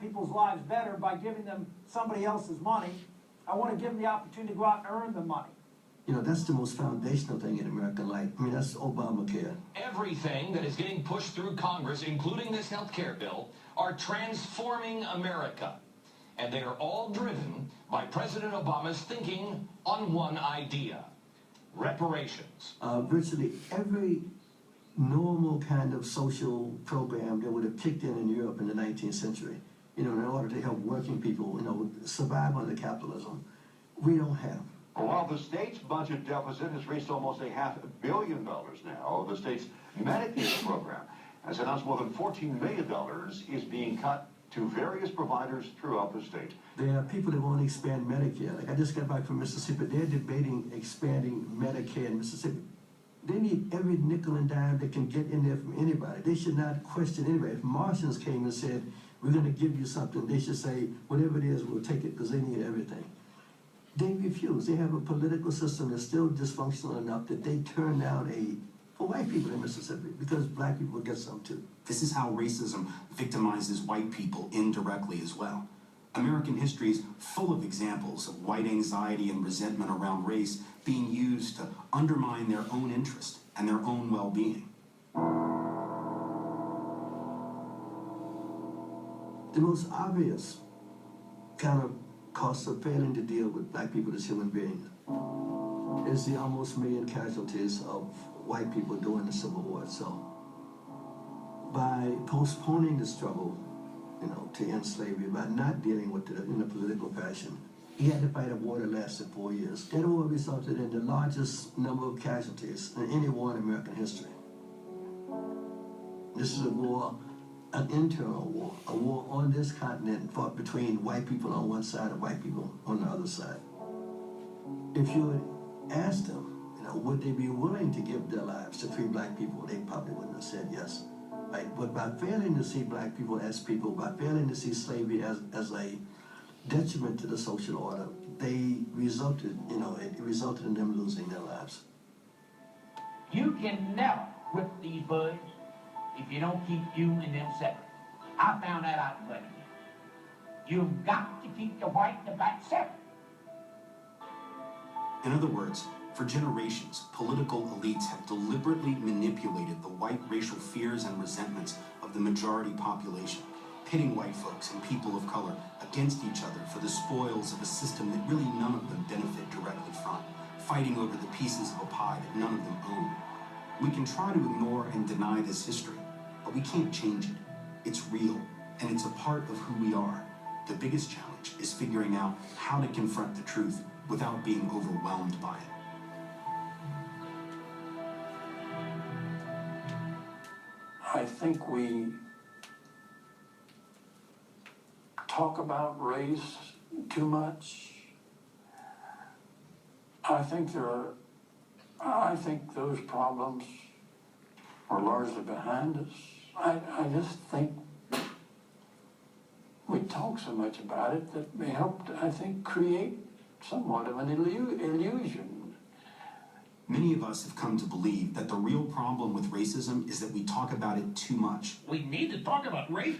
people's lives better by giving them somebody else's money. I want to give them the opportunity to go out and earn the money. You know, that's the most foundational thing in American life. I mean, that's Obamacare. Everything that is getting pushed through Congress, including this health care bill, are transforming America. And they are all driven by President Obama's thinking on one idea: reparations. Virtually every normal kind of social program that would have kicked in Europe in the 19th century, you know, in order to help working people, you know, survive under capitalism, we don't have. While the state's budget deficit has reached almost $500 million now, the state's Medicare program has announced more than $14 million is being cut to various providers throughout the state. There are people that want to expand Medicare. Like I just got back from Mississippi. They're debating expanding Medicare in Mississippi. They need every nickel and dime they can get in there from anybody. They should not question anybody. If Martians came and said, we're going to give you something, they should say, whatever it is, we'll take it because they need everything. They refuse. They have a political system that's still dysfunctional enough that they turn down for white people in Mississippi because black people get some too. This is how racism victimizes white people indirectly as well. American history is full of examples of white anxiety and resentment around race being used to undermine their own interest and their own well-being. The most obvious kind of cost of failing to deal with black people as human beings is the almost million casualties of white people during the Civil War itself. By postponing the struggle, to end slavery, by not dealing with it in a political fashion, he had to fight a war that lasted 4 years. That war resulted in the largest number of casualties in any war in American history. This is a war, an internal war, a war on this continent fought between white people on one side and white people on the other side. If you had asked them, would they be willing to give their lives to free black people, they probably wouldn't have said yes. Right? But by failing to see black people as people, by failing to see slavery as a detriment to the social order, it resulted in them losing their lives. You can never whip these birds if you don't keep you and them separate. I found that out in Birmingham. You've got to keep the white and the black separate. In other words, for generations, political elites have deliberately manipulated the white racial fears and resentments of the majority population, pitting white folks and people of color against each other for the spoils of a system that really none of them benefit directly from, fighting over the pieces of a pie that none of them own. We can try to ignore and deny this history, but we can't change it. It's real, and it's a part of who we are. The biggest challenge is figuring out how to confront the truth without being overwhelmed by it. I think we talk about race too much. I think those problems are largely behind us. I just think we talk so much about it that may help, I think, create somewhat of an illusion. Many of us have come to believe that the real problem with racism is that we talk about it too much. We need to talk about race.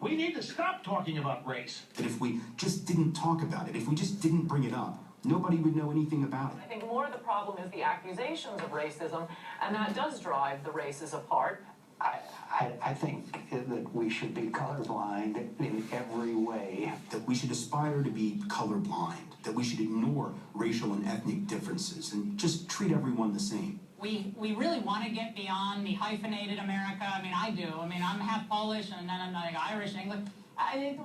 We need to stop talking about race. That if we just didn't talk about it, if we just didn't bring it up, nobody would know anything about it. I think more of the problem is the accusations of racism, and that does drive the races apart. I think that we should be colorblind in every way. That we should aspire to be colorblind. That we should ignore racial and ethnic differences and just treat everyone the same. We really want to get beyond the hyphenated America. I mean, I do. I mean, I'm half Polish and then I'm like Irish, English.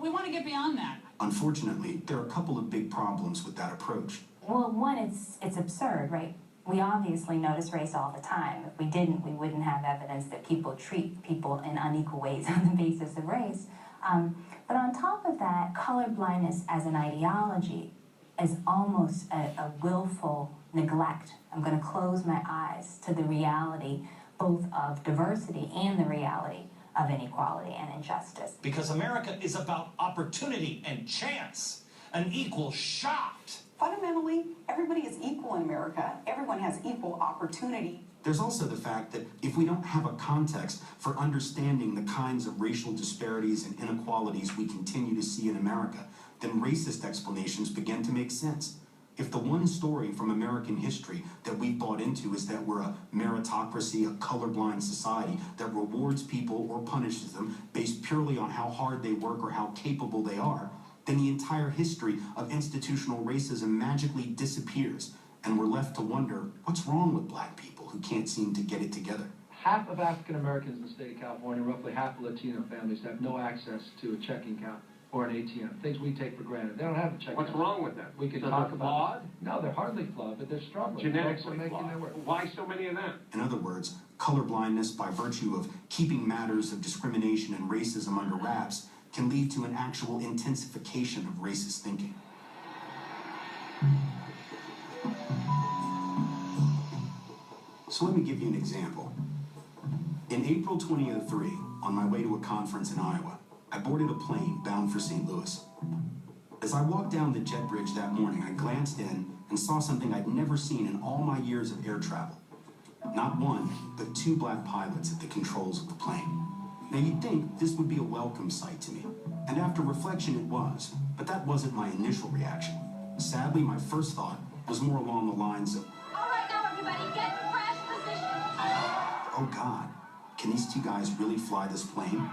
We want to get beyond that. Unfortunately, there are a couple of big problems with that approach. Well, one, it's absurd, right? We obviously notice race all the time. If we didn't, we wouldn't have evidence that people treat people in unequal ways on the basis of race. But on top of that, colorblindness as an ideology is almost a willful neglect. I'm going to close my eyes to the reality both of diversity and the reality of inequality and injustice. Because America is about opportunity and chance, an equal shot. Fundamentally, everybody is equal in America. Everyone has equal opportunity. There's also the fact that if we don't have a context for understanding the kinds of racial disparities and inequalities we continue to see in America, then racist explanations begin to make sense. If the one story from American history that we've bought into is that we're a meritocracy, a colorblind society that rewards people or punishes them based purely on how hard they work or how capable they are, then the entire history of institutional racism magically disappears, and we're left to wonder what's wrong with black people who can't seem to get it together. Half of African Americans in the state of California, roughly half of Latino families, have no access to a checking account or an ATM, things we take for granted. They don't have a checking account. What's wrong with that? We could So talk they're about flawed? No, they're hardly flawed, but they're struggling. Genetically Folks are making flawed. their work. Why so many of them? In other words, colorblindness by virtue of keeping matters of discrimination and racism under wraps can lead to an actual intensification of racist thinking. So let me give you an example. In April 2003, on my way to a conference in Iowa, I boarded a plane bound for St. Louis. As I walked down the jet bridge that morning, I glanced in and saw something I'd never seen in all my years of air travel. Not one, but two black pilots at the controls of the plane. Now you'd think this would be a welcome sight to me, and after reflection it was, but that wasn't my initial reaction. Sadly, my first thought was more along the lines of, all right, now everybody, get in crash position. oh God, can these two guys really fly this plane?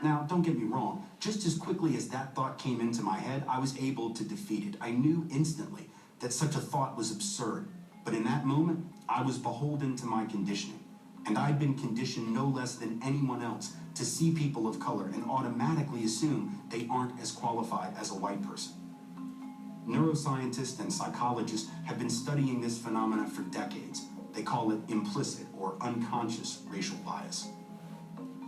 Now, don't get me wrong, just as quickly as that thought came into my head, I was able to defeat it. I knew instantly that such a thought was absurd, but in that moment, I was beholden to my conditioning. And I'd been conditioned no less than anyone else to see people of color and automatically assume they aren't as qualified as a white person. Neuroscientists and psychologists have been studying this phenomena for decades. They call it implicit or unconscious racial bias.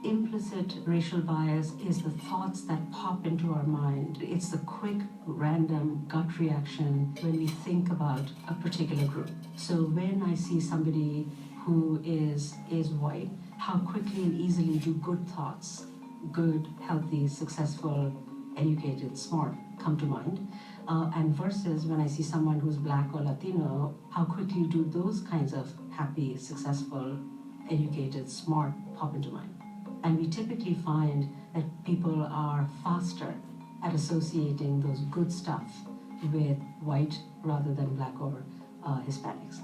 Implicit racial bias is the thoughts that pop into our mind. It's the quick, random gut reaction when we think about a particular group. So when I see somebody who is white, how quickly and easily do good thoughts, good, healthy, successful, educated, smart, come to mind. And versus when I see someone who's black or Latino, how quickly do those kinds of happy, successful, educated, smart pop into mind. And we typically find that people are faster at associating those good stuff with white rather than black or Hispanics.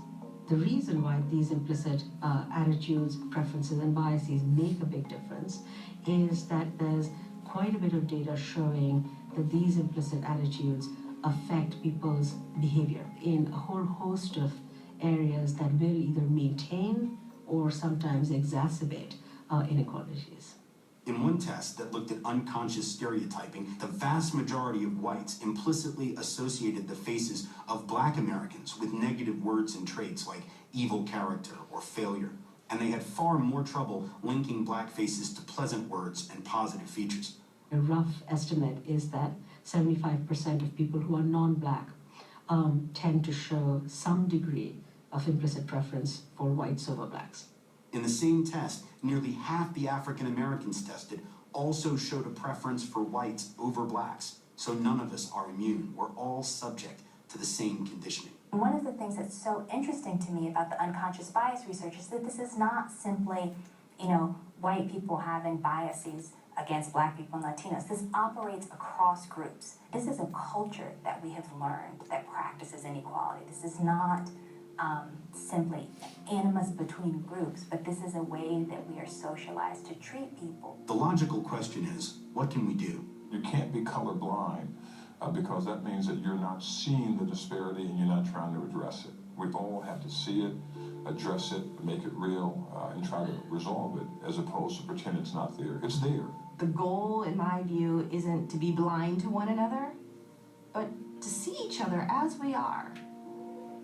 The reason why these implicit attitudes, preferences, and biases make a big difference is that there's quite a bit of data showing that these implicit attitudes affect people's behavior in a whole host of areas that will either maintain or sometimes exacerbate inequalities. In one test that looked at unconscious stereotyping, the vast majority of whites implicitly associated the faces of black Americans with negative words and traits like evil character or failure, and they had far more trouble linking black faces to pleasant words and positive features. A rough estimate is that 75% of people who are non-black tend to show some degree of implicit preference for whites over blacks. In the same test, nearly half the African Americans tested also showed a preference for whites over blacks. So none of us are immune. We're all subject to the same conditioning. One of the things that's so interesting to me about the unconscious bias research is that this is not simply, white people having biases against black people and Latinos. This operates across groups. This is a culture that we have learned that practices inequality. This is not simply animus between groups, but this is a way that we are socialized to treat people. The logical question is, what can we do? You can't be colorblind because that means that you're not seeing the disparity and you're not trying to address it. We all have to see it, address it, make it real, and try to resolve it as opposed to pretend it's not there. It's there. The goal, in my view, isn't to be blind to one another, but to see each other as we are,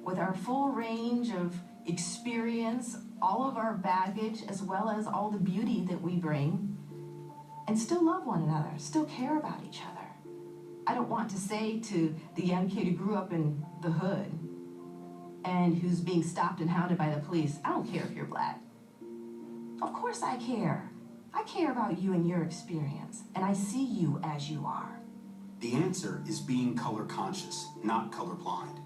with our full range of experience, all of our baggage, as well as all the beauty that we bring, and still love one another, still care about each other. I don't want to say to the young kid who grew up in the hood and who's being stopped and hounded by the police, I don't care if you're black. Of course I care. I care about you and your experience, and I see you as you are. The answer is being color conscious, not colorblind.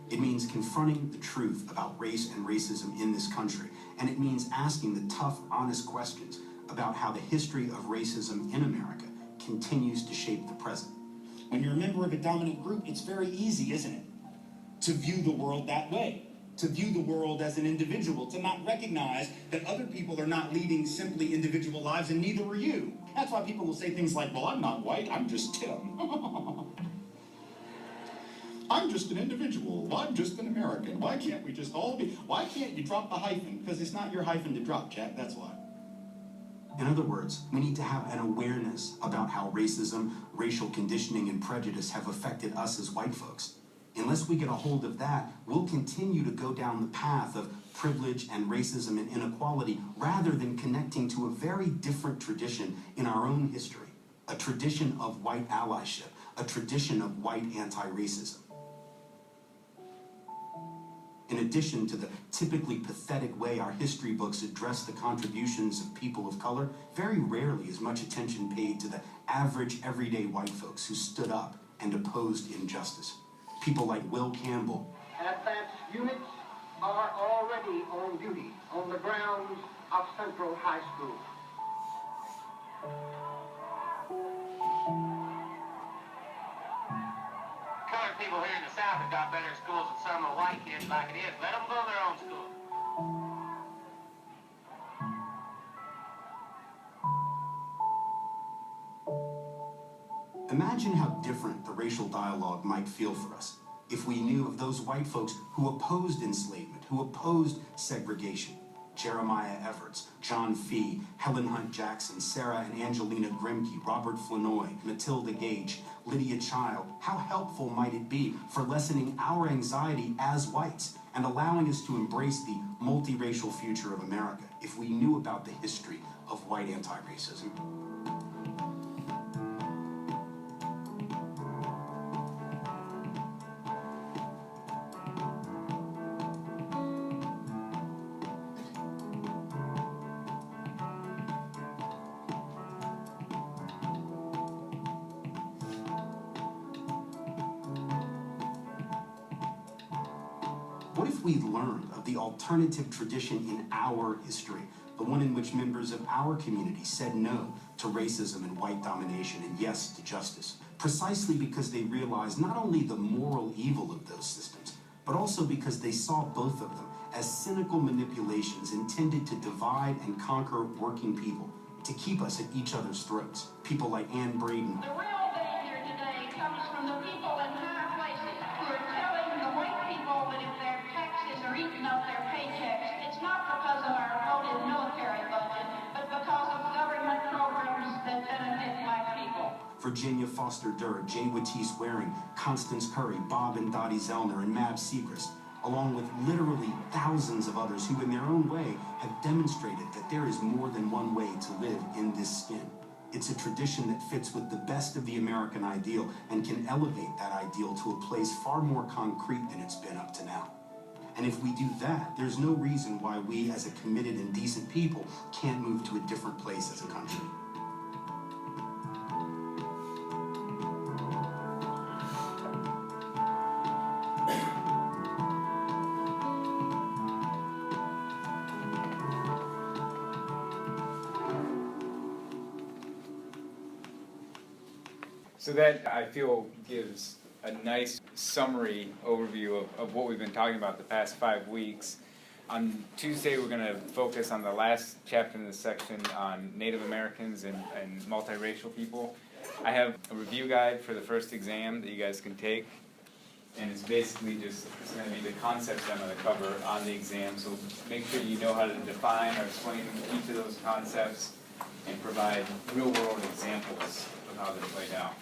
It means confronting the truth about race and racism in this country, and it means asking the tough, honest questions about how the history of racism in America continues to shape the present. When you're a member of a dominant group, it's very easy, isn't it, to view the world that way, to view the world as an individual, to not recognize that other people are not leading simply individual lives, and neither are you. That's why people will say things like, well, I'm not white, I'm just Tim. I'm just an individual. I'm just an American. Why can't we just all be? Why can't you drop the hyphen? Because it's not your hyphen to drop, Jack. That's why. In other words, we need to have an awareness about how racism, racial conditioning, and prejudice have affected us as white folks. Unless we get a hold of that, we'll continue to go down the path of privilege and racism and inequality rather than connecting to a very different tradition in our own history, a tradition of white allyship, a tradition of white anti-racism. In addition to the typically pathetic way our history books address the contributions of people of color, very rarely is much attention paid to the average, everyday white folks who stood up and opposed injustice. People like Will Campbell. Advanced units are already on duty on the grounds of Central High School. Colored people here in the South have got better schools than some of the white kids like it is. Let them go to their own school. Imagine how different the racial dialogue might feel for us if we knew of those white folks who opposed enslavement, who opposed segregation. Jeremiah Everts, John Fee, Helen Hunt Jackson, Sarah and Angelina Grimke, Robert Flournoy, Matilda Gage, Lydia Child. How helpful might it be for lessening our anxiety as whites and allowing us to embrace the multiracial future of America if we knew about the history of white anti-racism? What if we learned of the alternative tradition in our history, the one in which members of our community said no to racism and white domination and yes to justice, precisely because they realized not only the moral evil of those systems, but also because they saw both of them as cynical manipulations intended to divide and conquer working people, to keep us at each other's throats. People like Ann Braden. The real danger today comes from the people in high places who are telling the white people that if their taxes are eating up their paychecks, it's not because of our voted military budget, but because of government programs that benefit black people. Virginia Foster Durr, Jay Watis Waring, Constance Curry, Bob and Dottie Zellner, and Mab Segrist, along with literally thousands of others who in their own way have demonstrated that there is more than one way to live in this skin. It's a tradition that fits with the best of the American ideal and can elevate that ideal to a place far more concrete than it's been up to now. And if we do that, there's no reason why we as a committed and decent people can't move to a different place as a country. So that, I feel, gives a nice summary overview of what we've been talking about the past 5 weeks. On Tuesday, we're going to focus on the last chapter in this section on Native Americans and multiracial people. I have a review guide for the first exam that you guys can take, and it's basically just, it's going to be the concepts I'm going to cover on the exam, so make sure you know how to define or explain each of those concepts and provide real-world examples of how they're played out.